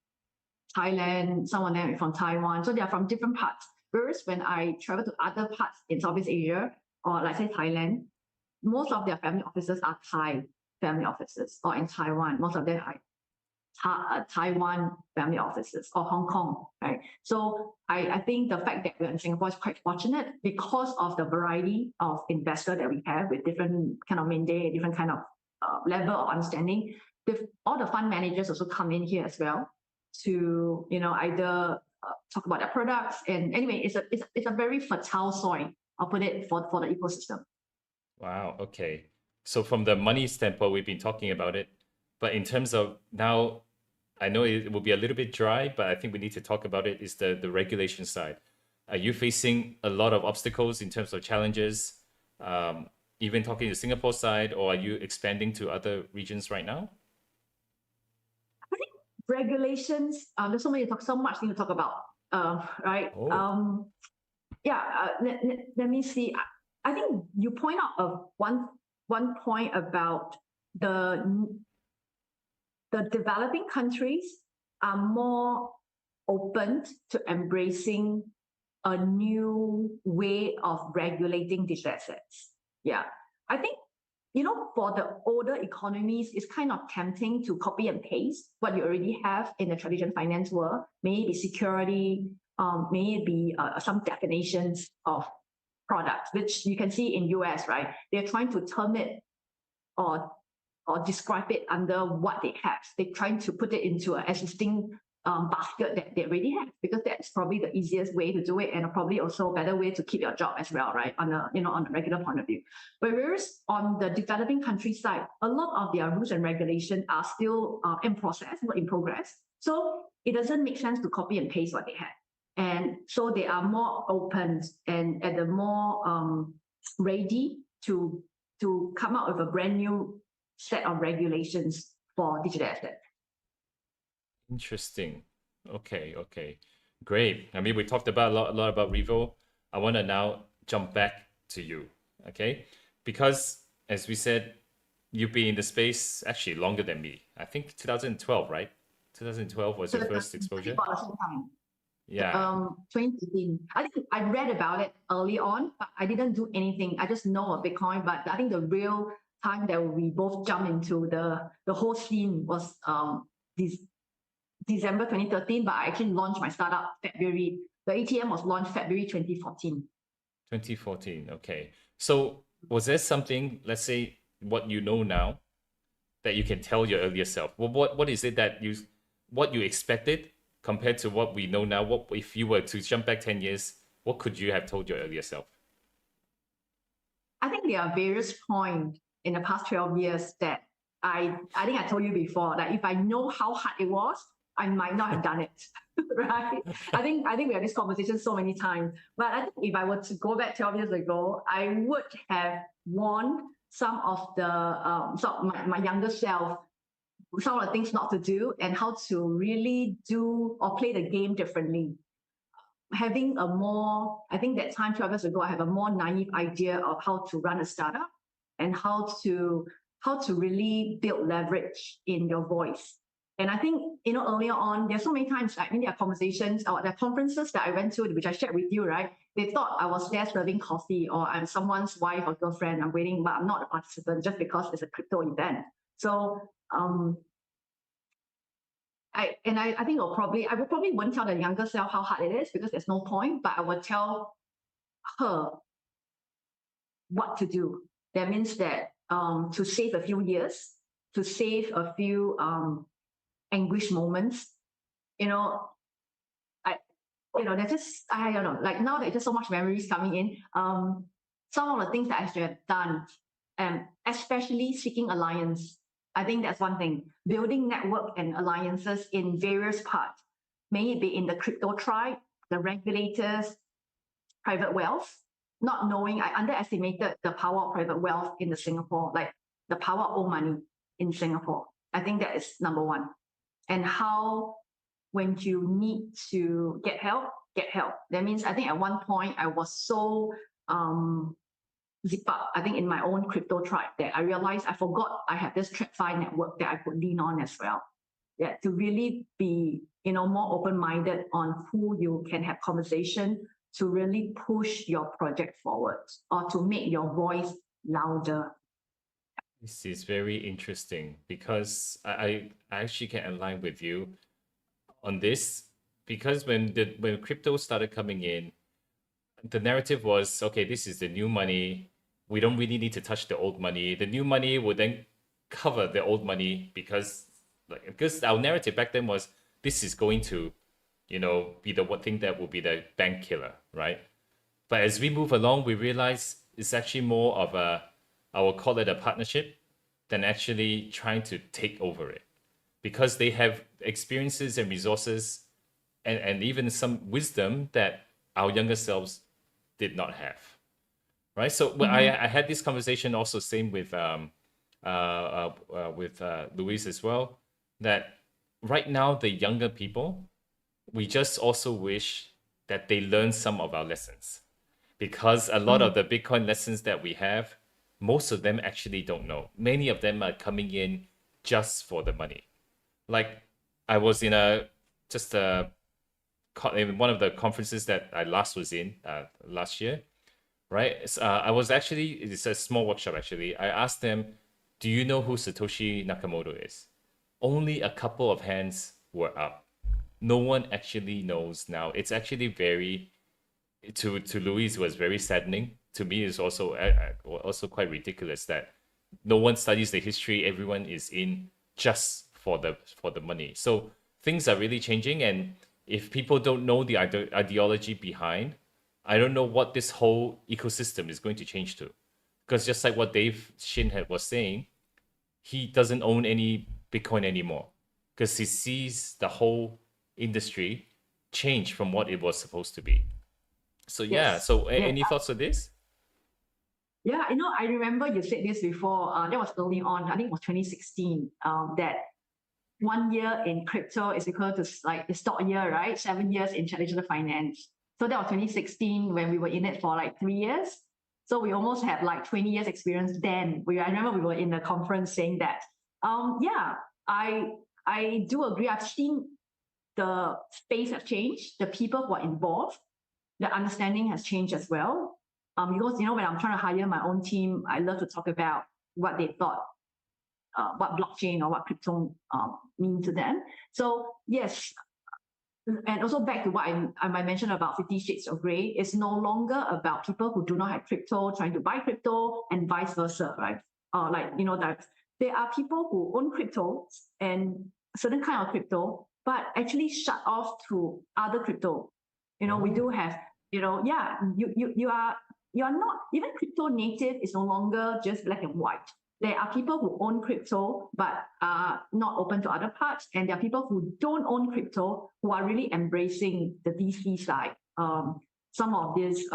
Thailand, some of them are from Taiwan. So they're from different parts. Whereas when I travel to other parts in Southeast Asia, or like say Thailand, most of their family offices are Thai family offices, or in Taiwan, most of them are Taiwan family offices or Hong Kong, right? So I think the fact that we're in Singapore is quite fortunate because of the variety of investor that we have with different kind of mandate, different kind of level of understanding. All the fund managers also come in here as well to either talk about their products. And anyway, it's a very fertile soil. I'll put it for the ecosystem. wow. Okay. So from the money standpoint, we've been talking about it, but in terms of now, I know it will be a little bit dry, but I think we need to talk about it, is the regulation side. Are you facing a lot of obstacles in terms of challenges, even talking to Singapore side, or are you expanding to other regions right now? I think regulations. There's so much thing to talk about. Right. Oh, Yeah, let me see. I think you point out of one point about the developing countries are more open to embracing a new way of regulating digital assets. Yeah, I think, for the older economies, it's kind of tempting to copy and paste what you already have in the traditional finance world. May it be security, may it be some definitions of products, which you can see in US, right? They're trying to term it or describe it under what they have. They're trying to put it into an existing basket that they already have, because that's probably the easiest way to do it, and probably also a better way to keep your job as well, right? On a regular point of view. But whereas on the developing country side, a lot of their rules and regulations are still in process, work in progress. So it doesn't make sense to copy and paste what they have. And so they are more open and the more ready to come out with a brand new set of regulations for digital assets. Interesting. Okay. Great. I mean, we talked about a lot about Revo. I want to now jump back to you, okay? Because as we said, you've been in the space actually longer than me. I think 2012, right? 2012 was your first exposure. About the same time. Yeah. 2013. I think I read about it early on, but I didn't do anything. I just know of Bitcoin, but I think the real time that we both jumped into the whole scene was this December 2013, but I actually launched my startup February. The ATM was launched February 2014. 2014. Okay. So was there something, let's say, what you know now, that you can tell your earlier self? Well, what is it that what you expected compared to what we know now? What if you were to jump back 10 years? What could you have told your earlier self? I think there are various points in the past 12 years that I think I told you before that if I know how hard it was, I might not have done it, right? I think we had this conversation so many times. But I think if I were to go back 12 years ago, I would have warned some of my younger self, some of the things not to do and how to really do or play the game differently. Having I think that time 12 years ago, I have a more naive idea of how to run a startup and how to really build leverage in your voice. And I think, earlier on, there's so many times, I mean, there are conversations or there are conferences that I went to, which I shared with you, right? They thought I was there serving coffee or I'm someone's wife or girlfriend. I'm waiting, but I'm not a participant just because it's a crypto event. So, I think I would probably wouldn't tell the younger self how hard it is because there's no point, but I would tell her what to do. That means that to save a few years, to save a few anguish moments, there's just, I don't know, like now there's just so much memories coming in. Some of the things that I should have done, especially seeking alliance. I think that's one thing. Building network and alliances in various parts, may it be in the crypto tribe, the regulators, private wealth. Not knowing, I underestimated the power of private wealth in Singapore, like the power of old money in Singapore. I think that is number one. And how, when you need to get help, get help. That means I think at one point I was so zip up, I think in my own crypto tribe, that I realized I forgot I have this TradFi network that I could lean on as well. Yeah, to really be, more open-minded on who you can have conversation to really push your project forward or to make your voice louder. This is very interesting because I actually can align with you on this, because when crypto started coming in, the narrative was, okay, this is the new money. We don't really need to touch the old money. The new money would then cover the old money because our narrative back then was this is going to, be the one thing that will be the bank killer, right? But as we move along, we realize it's actually more of I will call it a partnership than actually trying to take over it, because they have experiences and resources and even some wisdom that our younger selves did not have, right? So I had this conversation also same with Louise as well, that right now the younger people, we just also wish that they learn some of our lessons, because a lot of the Bitcoin lessons that we have, most of them actually don't know. Many of them are coming in just for the money. Like I was in just a in one of the conferences that I last was in last year, right? I was actually, it's a small workshop actually. I asked them, do you know who Satoshi Nakamoto is? Only a couple of hands were up. No one actually knows now. It's actually very, to Louis, was very saddening. To me, it's also quite ridiculous that no one studies the history. Everyone is in just for the money. So things are really changing, and if people don't know the ideology behind, I don't know what this whole ecosystem is going to change to. Because just like what Dave Shinhead was saying, he doesn't own any Bitcoin anymore because he sees the whole industry change from what it was supposed to be. So yeah, Yes. so Yeah. any thoughts on this? Yeah, I remember you said this before. That was early on. I think it was 2016. That 1 year in crypto is equal to like the stock year, right? 7 years in traditional finance. So that was 2016 when we were in it for like 3 years. So we almost had like 20 years experience then. I remember we were in the conference saying that. Yeah, I do agree. I've seen the space have changed. The people who are involved, the understanding has changed as well. Because when I'm trying to hire my own team, I love to talk about what they thought, what blockchain or what crypto mean to them. So yes, and also back to what I mentioned about 50 Shades of Grey, it's no longer about people who do not have crypto trying to buy crypto and vice versa, right? That there are people who own crypto and certain kind of crypto, but actually shut off to other crypto. We do have, yeah, you're not, even crypto native is no longer just black and white. There are people who own crypto but are not open to other parts, and there are people who don't own crypto who are really embracing the VC side. Some of these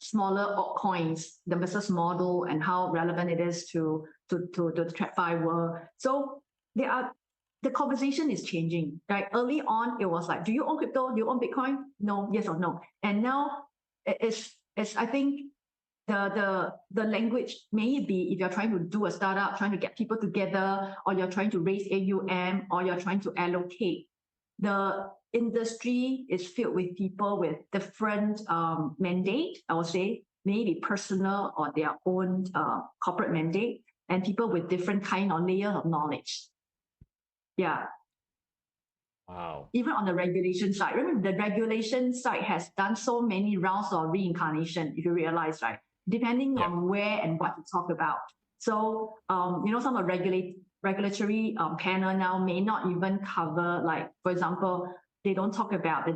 smaller altcoins, the business model, and how relevant it is to the TradFi world. So the conversation is changing. Right, early on it was like, do you own crypto? Do you own Bitcoin? No, yes or no. And now it's I think the language may be, if you're trying to do a startup, trying to get people together, or you're trying to raise AUM, or you're trying to allocate, the industry is filled with people with different mandate, I would say, maybe personal or their own corporate mandate, and people with different kind of layers of knowledge. Yeah. Wow. Even on the regulation side, remember the regulation side has done so many rounds of reincarnation, if you realize, right? Depending on where and what to talk about. So, some of the regulatory panel now may not even cover, like, for example, they don't talk about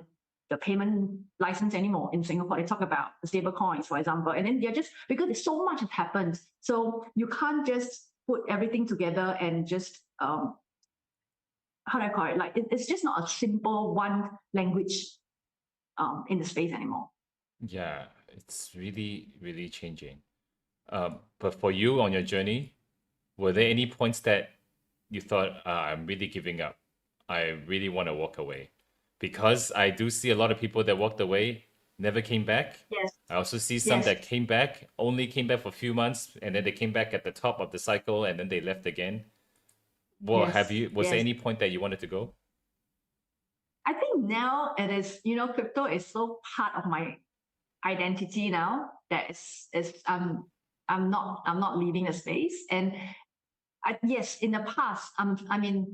the payment license anymore in Singapore. They talk about the stable coins, for example, and then they're just, because so much has happened. So you can't just put everything together and just, how do I call it? Like it's just not a simple one language in the space anymore. Yeah, it's really, really changing. But for you on your journey, were there any points that you thought, I'm really giving up? I really want to walk away? Because I do see a lot of people that walked away, never came back. Yes. I also see some that came back, only came back for a few months, and then they came back at the top of the cycle, and then they left again. Well, was there any point that you wanted to go? I think now it is, crypto is so part of my identity now that I'm not leaving the space. And yes, in the past, I think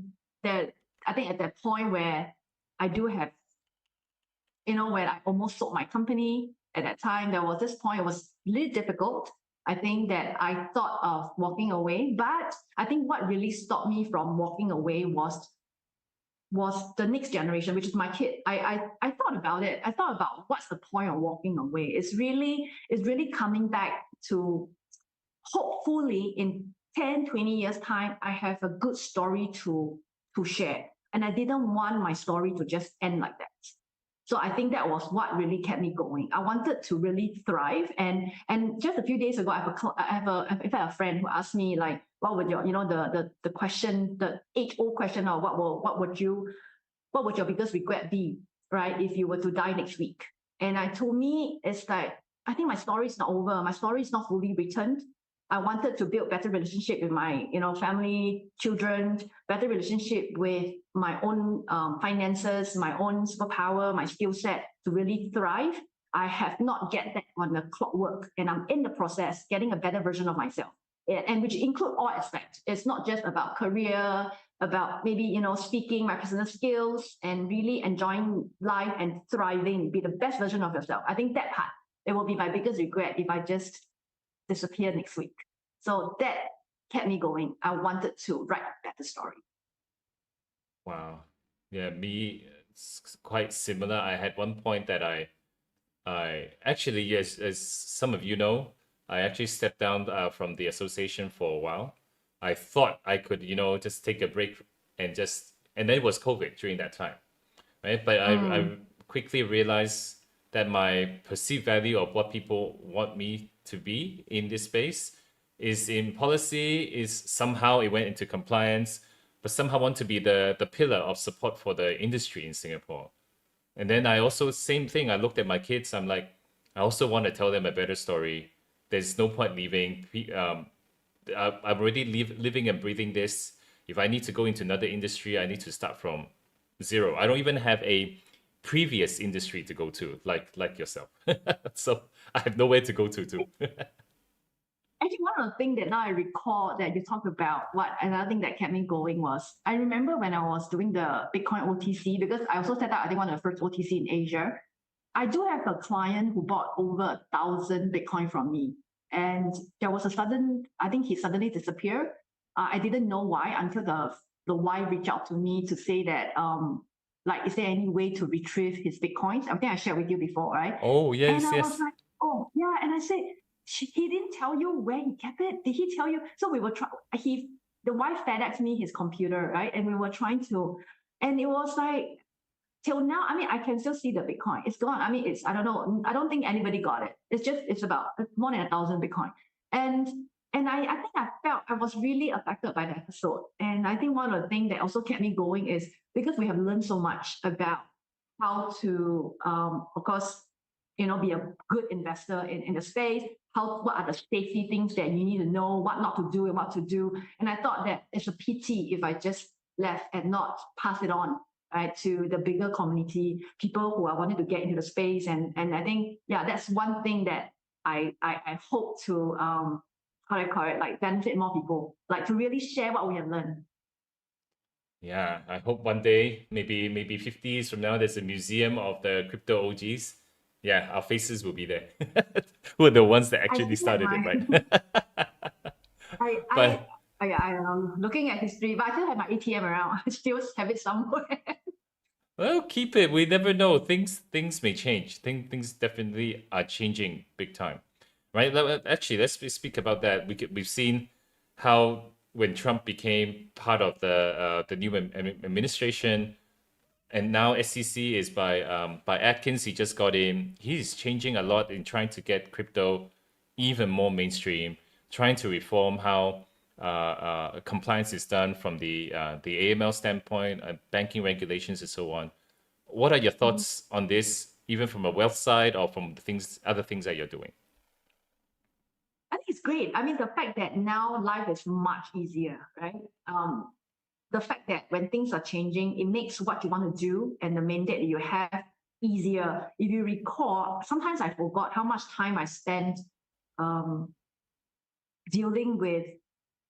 at that point where I do have, when I almost sold my company at that time, there was this point, it was really difficult. I think that I thought of walking away, but I think what really stopped me from walking away was the next generation, which is my kid. I thought about it. I thought about what's the point of walking away. It's really coming back to, hopefully in 10, 20 years time, I have a good story to share. And I didn't want my story to just end like that. So I think that was what really kept me going. I wanted to really thrive. And just a few days ago, I have a friend who asked me, like, what would your, the question, the age-old question of what would your biggest regret be, right? If you were to die next week. And to me, it's like, I think my story is not over. My story is not fully written. I wanted to build better relationship with my, family, children, better relationship with my own finances, my own superpower, my skill set to really thrive. I have not get that on the clockwork, and I'm in the process getting a better version of myself, and which include all aspects. It's not just about career, about maybe speaking, my personal skills, and really enjoying life and thriving, be the best version of yourself. I think that part, it will be my biggest regret if I just disappear next week. So that kept me going. I wanted to write a better story. Wow. Yeah, me, it's quite similar. I had one point that I actually, yes, as some of you know, I actually stepped down from the association for a while. I thought I could, just take a break and then it was COVID during that time, right? But I quickly realized that my perceived value of what people want me to be in this space is in policy, is somehow it went into compliance, but somehow want to be the pillar of support for the industry in Singapore. And then I also, same thing, I looked at my kids, I'm like, I also want to tell them a better story. There's no point leaving. I'm already living and breathing this. If I need to go into another industry, I need to start from zero. I don't even have a previous industry to go to, like yourself. So I have nowhere to go to too. Actually, one of the things that now I recall that you talked about, what another thing that kept me going was, I remember when I was doing the Bitcoin OTC, because I also set up, I think, one of the first OTC in Asia. I do have a client who bought over 1,000 Bitcoin from me. And there was a sudden, I think he suddenly disappeared. I didn't know why until the wife reached out to me to say that, like, is there any way to retrieve his Bitcoins? I think I shared with you before, right? Oh, yes, And I was yes. like, oh, yeah. And I said, he didn't tell you where he kept it? Did he tell you? So we were trying, the wife FedExed me his computer, right? And we were trying to, and it was like, till now, I mean, I can still see the Bitcoin. It's gone. I mean, I don't know. I don't think anybody got it. It's about more than 1,000 Bitcoin. And I think I felt I was really affected by the episode. And I think one of the things that also kept me going is because we have learned so much about how to, of course, be a good investor in the space, what are the safety things that you need to know, what not to do and what to do. And I thought that it's a pity if I just left and not pass it on, right, to the bigger community, people who are wanting to get into the space. And I think, yeah, that's one thing that I hope to, how do I call it, like benefit more people, like to really share what we have learned. Yeah, I hope one day, maybe 50s from now, there's a museum of the crypto OGs. Yeah, our faces will be there. Who are the ones that I actually still have started it, my, right? I, But I am looking at history, but I still have my ATM around. I still have it somewhere. well, keep it. We never know. Things may change. Things definitely are changing big time, right? Actually, let's speak about that. We've seen how when Trump became part of the new administration, and now SEC is by Atkins. He just got in. He's changing a lot in trying to get crypto even more mainstream, trying to reform how compliance is done from the AML standpoint, banking regulations, and so on. What are your thoughts on this, even from a wealth side or from other things that you're doing? I think it's great. I mean, the fact that now life is much easier, right? The fact that when things are changing, it makes what you want to do and the mandate that you have easier. If you recall, sometimes I forgot how much time I spent um, dealing with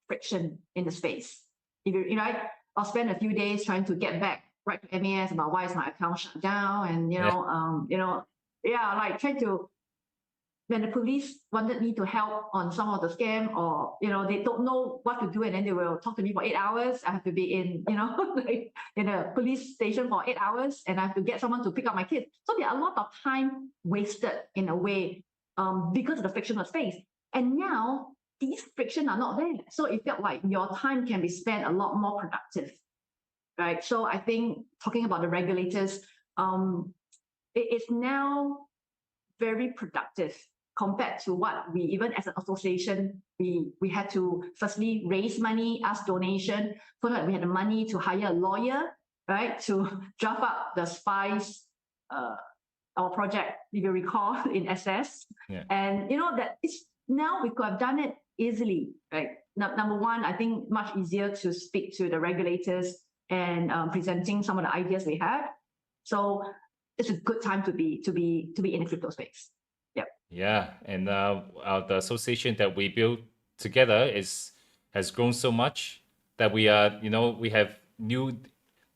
friction in the space. If I'll spend a few days trying to get back right to MAS about why is my account shut down, and Yeah, yeah, like trying to, when the police wanted me to help on some of the scam, or they don't know what to do, and then they will talk to me for 8 hours. I have to be in like in a police station for 8 hours, and I have to get someone to pick up my kids. So there are a lot of time wasted in a way, because of the frictional space. And now these friction are not there, so it felt like your time can be spent a lot more productive, right? So I think talking about the regulators, it is now very productive compared to what we, even as an association, we had to firstly raise money, ask donation, so that we had the money to hire a lawyer, right, to draft up the SPICE our project, if you recall, in SS. Yeah. And that it's now we could have done it easily, right? Number one, I think much easier to speak to the regulators and presenting some of the ideas we have. So it's a good time to be in the crypto space. Yep. Yeah, and the association that we built together has grown so much that we are, we have new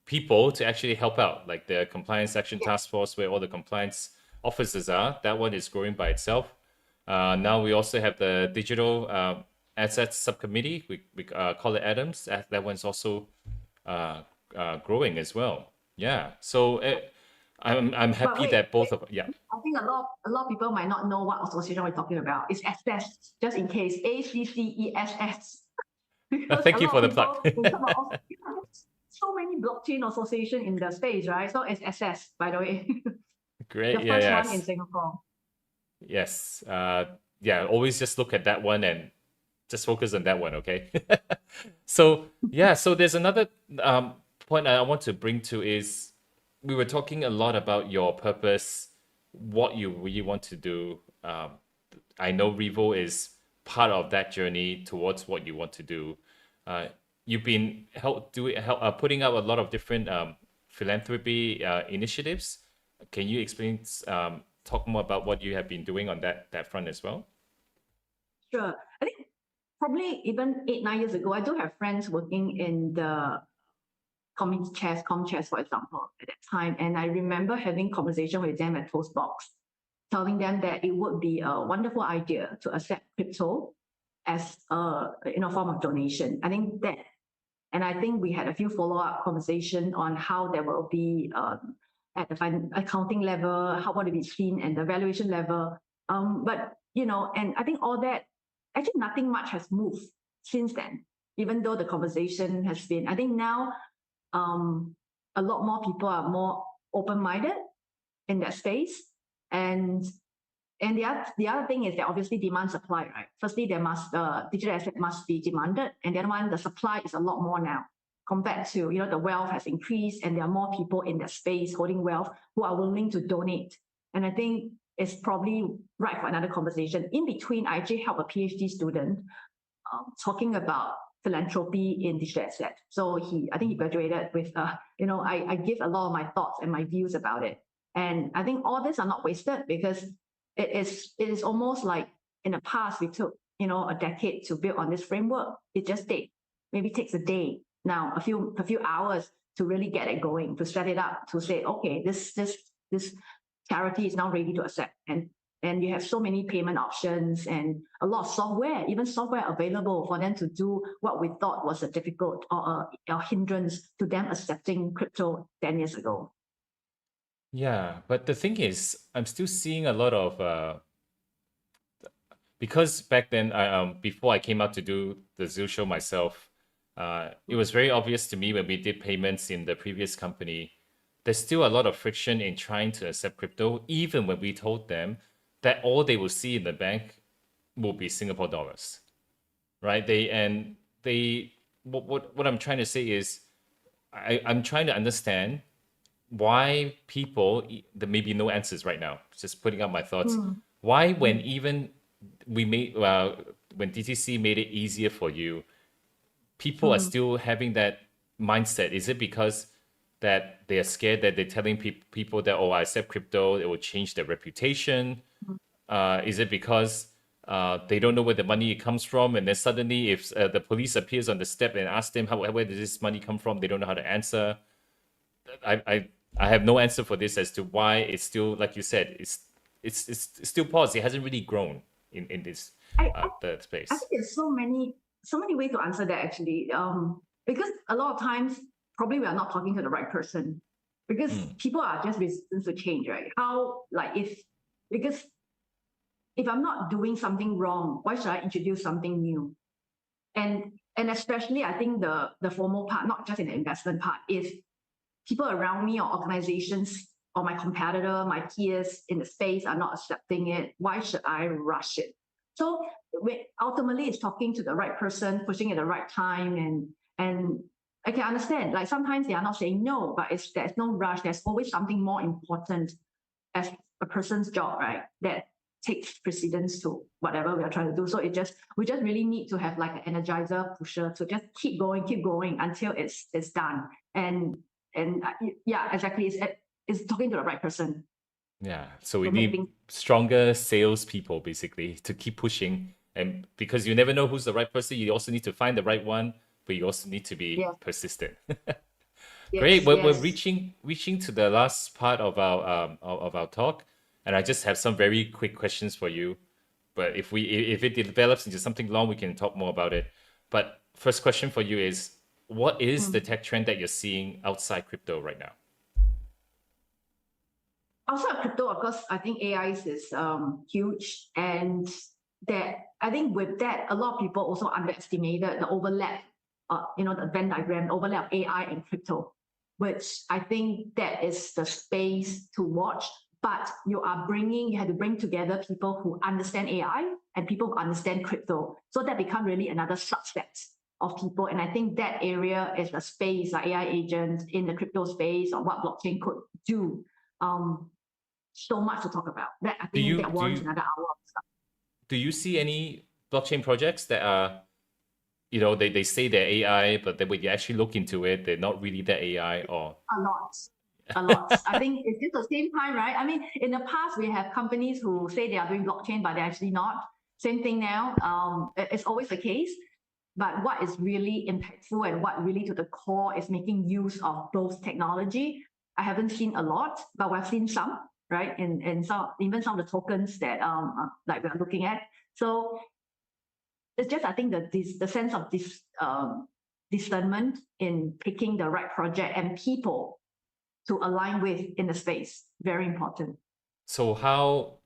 people to actually help out, like the compliance action task force where all the compliance officers are. That one is growing by itself. Now we also have the digital assets subcommittee. We call it Adams. That one's also growing as well. Yeah. So I'm happy wait, that both of yeah. I think a lot of people might not know what association we're talking about. It's SS, just in case, ACCESS. Thank you for the plug. So many blockchain association in the space, right? So it's SS, by the way. Great. The first one in Singapore. Yes. Yeah. Always just look at that one and just focus on that one. Okay. So yeah. So there's another point I want to bring to is we were talking a lot about your purpose, what you really want to do. I know Revo is part of that journey towards what you want to do. You've been putting out a lot of different philanthropy initiatives. Can you explain, talk more about what you have been doing on that front as well? Sure. I think probably even 8-9 years ago, I do have friends working in the com chairs, for example, at that time. And I remember having conversation with them at Toastbox, telling them that it would be a wonderful idea to accept crypto as a form of donation. I think that, and I think we had a few follow-up conversation on how there will be at the accounting level, how would it be seen, and the valuation level. But and I think all that, actually nothing much has moved since then, even though the conversation has been. I think now a lot more people are more open-minded in that space, and the other thing is that obviously demand supply, right? Firstly, there must digital asset must be demanded, and the other one, the supply is a lot more now compared to the wealth has increased, and there are more people in that space holding wealth who are willing to donate. And I think it's probably right for another conversation. In between, I actually helped a PhD student talking about philanthropy in digital asset. So I think he graduated with I give a lot of my thoughts and my views about it, and I think all this are not wasted because it is almost like in the past we took a decade to build on this framework. It just maybe takes a day now, a few hours to really get it going, to set it up, to say, okay, this charity is now ready to accept, and you have so many payment options and a lot of software, even software available for them to do what we thought was a difficult or a hindrance to them accepting crypto 10 years ago. Yeah, but the thing is, I'm still seeing a lot of because back then, before I came out to do the Zeall show myself, it was very obvious to me when we did payments in the previous company. There's still a lot of friction in trying to accept crypto, even when we told them that all they will see in the bank will be Singapore dollars, right? What I'm trying to say is, I'm trying to understand why people, there may be no answers right now, just putting out my thoughts. Why, when even we made, when DTC made it easier for you, people are still having that mindset? Is it because that they are scared that they're telling people that, oh, I accept crypto, it will change their reputation? Is it because they don't know where the money comes from, and then suddenly if the police appears on the step and asks them where does this money come from, they don't know how to answer? I have no answer for this as to why it's still, like you said, it's still paused. It hasn't really grown in this the space. I think there's so many ways to answer that actually, because a lot of times probably we are not talking to the right person, because people are just resistant to change, right? Because if I'm not doing something wrong, why should I introduce something new? And especially I think the formal part, not just in the investment part, is people around me or organizations or my competitor, my peers in the space are not accepting it. Why should I rush it? So ultimately it's talking to the right person, pushing at the right time, and I can understand, like sometimes they are not saying no, but there's no rush. There's always something more important as a person's job, right? That takes precedence to whatever we are trying to do. So we just really need to have like an energizer pusher to just keep going until it's done. And yeah, exactly. It's talking to the right person. Yeah, so we to make need things stronger salespeople basically to keep pushing. And because you never know who's the right person, you also need to find the right one, but you also need to be yes, persistent. Great. yes, We're yes. reaching to the last part of our of our talk, and I just have some very quick questions for you. But if it develops into something long, we can talk more about it. But first question for you is, what is the Mm. tech trend that you're seeing outside crypto right now? Outside of crypto, of course, I think AI is huge, and that I think with that, a lot of people also underestimated the overlap, the Venn diagram overlap of AI and crypto, which I think that is the space to watch. But you have to bring together people who understand AI and people who understand crypto, so that become really another subset of people. And I think that area is the space like AI agents in the crypto space or what blockchain could do. So much to talk about. That I Do think you that do warrants you another hour of stuff. do you see any blockchain projects that are, they say they're AI, but then when you actually look into it, they're not really that AI or A lot, a lot. I think it's just the same time, right? I mean, in the past we have companies who say they are doing blockchain, but they're actually not. Same thing now. It's always the case. But what is really impactful and what really to the core is making use of both technology. I haven't seen a lot, but we've seen some, right? And some even some of the tokens that like we're looking at. So it's just I think the sense of this discernment in picking the right project and people to align with in the space, very important. so how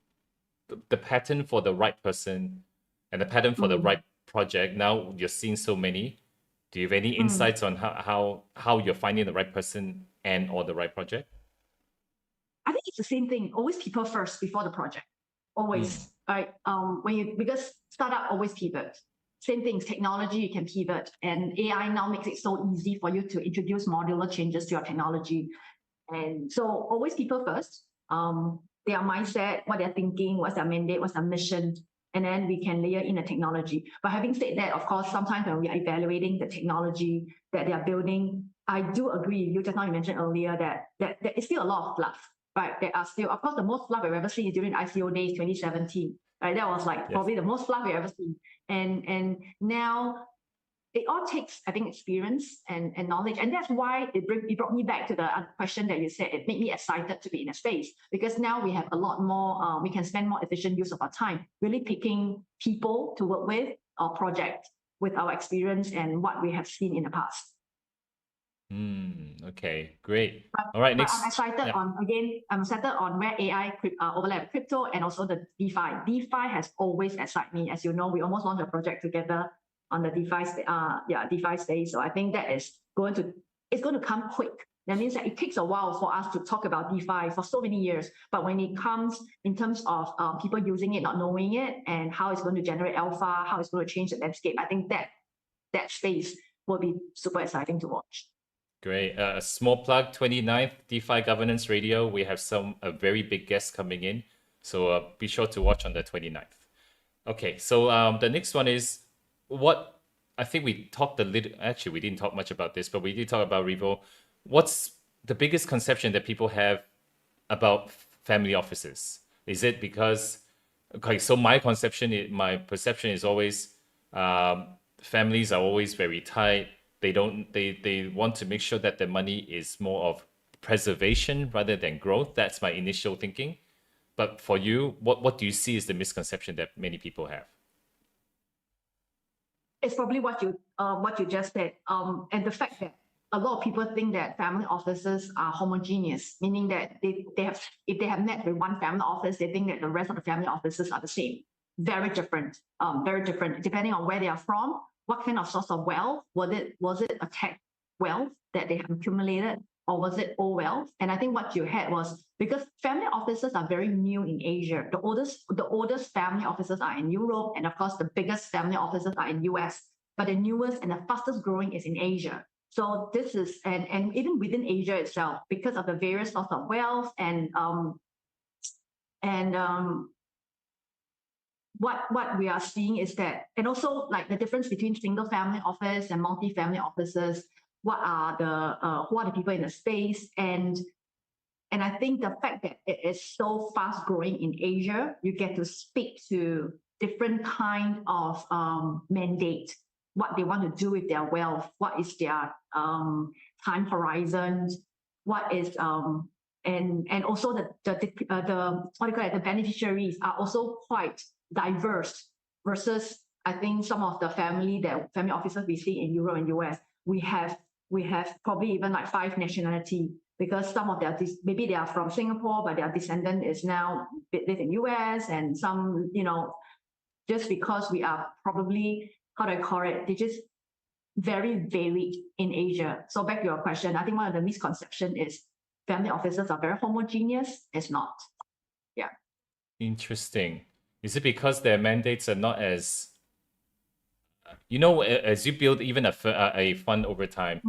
the pattern for the right person and the pattern for the Mm, right project. Now you're seeing so many. Do you have any mm. insights on how you're finding the right person and or the right project? I think it's the same thing. Always people first before the project. Mm, Always, right? Because startup always pivot. Same things, technology you can pivot, and AI now makes it so easy for you to introduce modular changes to your technology. And so always people first. Their mindset, what they're thinking, what's their mandate, what's their mission, and then we can layer in the technology. But having said that, of course, sometimes when we are evaluating the technology that they are building, I do agree with you. Just now you mentioned earlier that there is still a lot of fluff, right? There are still, of course, the most fluff I've ever seen is during ICO days 2017. Right, that was like yes. probably the most fluff we've ever seen. And now it all takes, I think, experience and knowledge. And that's why it brought me back to the question that you said. It made me excited to be in a space because now we have a lot more, we can spend more efficient use of our time, really picking people to work with or project with our experience and what we have seen in the past. Okay, great. But, All right, but I'm next. excited Yeah. on, again, I'm excited on where AI overlap crypto and also the DeFi. DeFi has always excited me. As you know, we almost launched a project together on the DeFi space. So I think that is it's going to come quick. That means that it takes a while for us to talk about DeFi for so many years. But when it comes in terms of people using it, not knowing it, and how it's going to generate alpha, how it's going to change the landscape, I think that space will be super exciting to watch. Great. A small plug, 29th DeFi Governance Radio. We have a very big guests coming in. So be sure to watch on the 29th. Okay, so the next one is what I think we talked a little, actually, we didn't talk much about this, but we did talk about Revo. What's the biggest conception that people have about family offices? Is it because, okay, so my perception is always families are always very tight. They want to make sure that the money is more of preservation rather than growth. That's my initial thinking. But for you, what do you see is the misconception that many people have? It's probably what you just said, and the fact that a lot of people think that family offices are homogeneous, meaning that if they have met with one family office, they think that the rest of the family offices are the same. Very different, depending on where they are from, what kind of source of wealth. Was it a tech wealth that they have accumulated, or was it old wealth? And I think what you had was because family offices are very new in Asia. The oldest family offices are in Europe, and of course the biggest family offices are in US. But the newest and the fastest growing is in Asia. So this is and even within Asia itself, because of the various sorts of wealth and And what we are seeing is that, and also like the difference between single family office and multi-family offices, what are the people in the space, and I think the fact that it is so fast growing in Asia, you get to speak to different kind of mandate, what they want to do with their wealth, what is their time horizon, what is and also the what do you call it, the beneficiaries are also quite diverse versus I think some of the family offices we see in Europe and US. We have probably even like 5 nationality, because some of their maybe they are from Singapore, but their descendant is now live in US, and some, just because we are probably, how do I call it, they just very varied in Asia. So back to your question, I think one of the misconception is family offices are very homogeneous. It's not. Yeah. Interesting. Is it because their mandates are not as, as you build even a fund over time,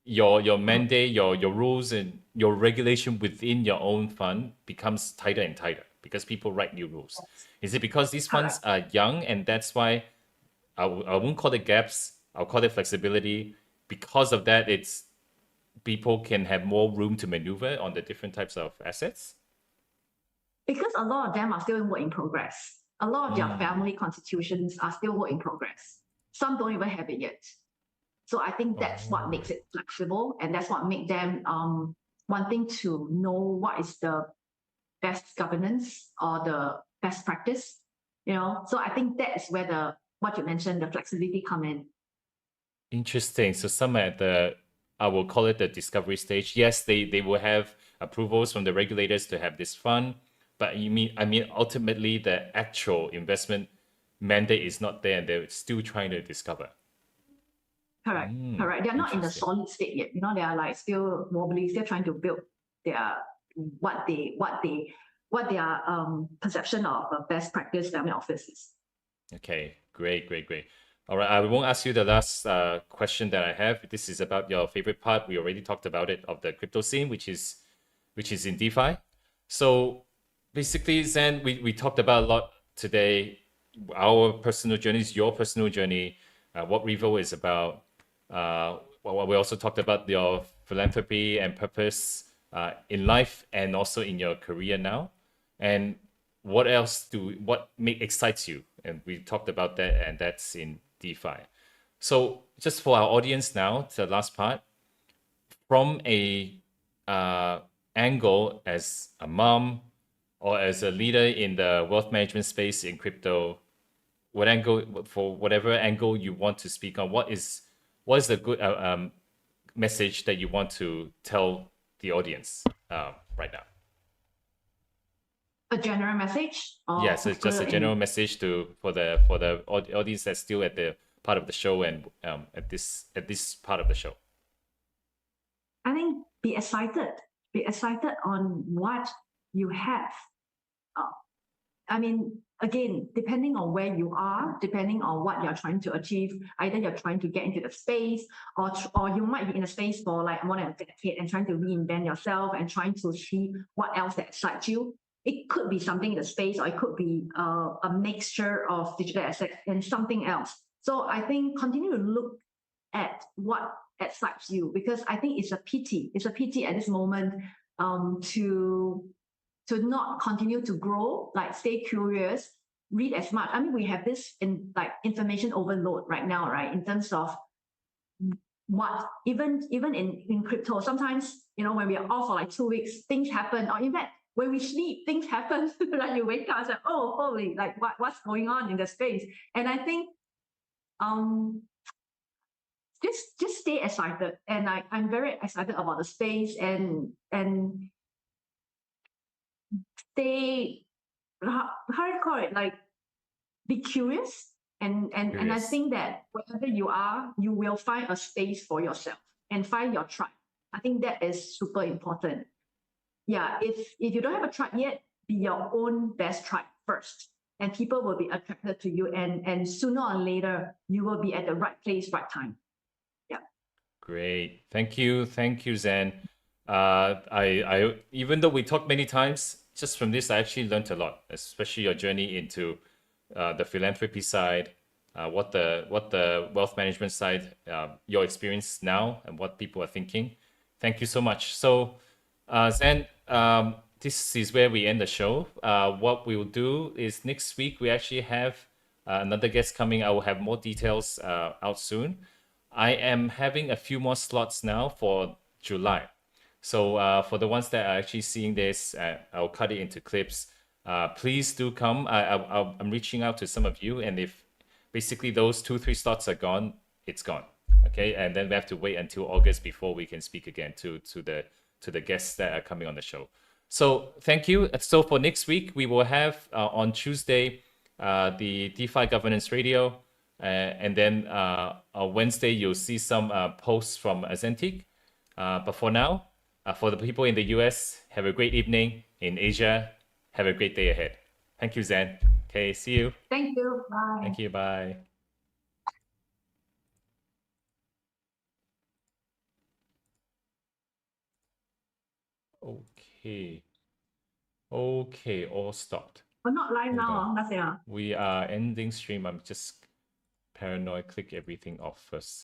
your mandate, your rules and your regulation within your own fund becomes tighter and tighter because people write new rules? Is it because these funds are young and that's why I won't call it gaps, I'll call it flexibility? Because of that, it's people can have more room to maneuver on the different types of assets? Because a lot of them are still in work in progress. A lot of their family constitutions are still work in progress. Some don't even have it yet. So I think that's what makes it flexible, and that's what makes them wanting to know what is the best governance or the best practice. So I think that is where what you mentioned, the flexibility come in. Interesting. So some at the, I will call it the discovery stage. Yes, they will have approvals from the regulators to have this fund, but I mean ultimately the actual investment mandate is not there and they're still trying to discover. Correct. They're not in the solid state yet. They are like still wobbly, still trying to build their their perception of best practice family offices. Okay, great. All right, I won't ask you the last question that I have. This is about your favorite part. We already talked about it, of the crypto scene, which is in DeFi. So basically, Zen, we talked about a lot today. Our personal journeys, your personal journey, what Revo is about. We also talked about your philanthropy and purpose in life and also in your career now. And what else excites you? And we talked about that, and that's in DeFi. So just for our audience now, the last part, from a angle as a mom or as a leader in the wealth management space in crypto, whatever angle you want to speak on, what is the good message that you want to tell the audience right now? A general message? Yes, it's just a general message for the audience that's still at the part of the show and at this part of the show. I think be excited. Be excited on what you have. I mean, again, depending on where you are, depending on what you're trying to achieve, either you're trying to get into the space, or you might be in a space for like more than a decade and trying to reinvent yourself and trying to see what else that excites you. It could be something in the space, or it could be a mixture of digital assets and something else. So I think continue to look at what excites you, because I think it's a pity. It's a pity at this moment to not continue to grow, like stay curious, read as much. I mean, we have this information overload right now, right? In terms of what even in crypto, sometimes when we are off for like 2 weeks, things happen, or in fact, when we sleep, things happen. Like you wake up and say, oh, holy, like what's going on in the space? And I think just stay excited. And I'm very excited about the space and stay, how do you call it? Like be curious. And I think that wherever you are, you will find a space for yourself and find your tribe. I think that is super important. Yeah, if you don't have a tribe yet, be your own best tribe first, and people will be attracted to you, and sooner or later you will be at the right place, right time. Yeah. Great, thank you, Zen. I even though we talked many times, just from this, I actually learned a lot, especially your journey into the philanthropy side, what the wealth management side, your experience now, and what people are thinking. Thank you so much. So, Zen, this is where we end the show. What we will do is next week we actually have another guest coming. I will have more details out soon. I am having a few more slots now for July. So for the ones that are actually seeing this, I'll cut it into clips. Please do come. I'm reaching out to some of you, and if basically those 2, 3 slots are gone, it's gone. Okay, and then we have to wait until August before we can speak again to the guests that are coming on the show. So thank you. So for next week, we will have on Tuesday the DeFi Governance Radio, and then on Wednesday you'll see some posts from Azentic. But for now, for the people in the US, have a great evening. In Asia, have a great day ahead. Thank you, Zen. Okay, see you. Thank you. Bye. Thank you. Bye. Okay. Okay, all stopped. We're not live Hold now, on. nothing. We are ending stream. I'm just paranoid. Click everything off first.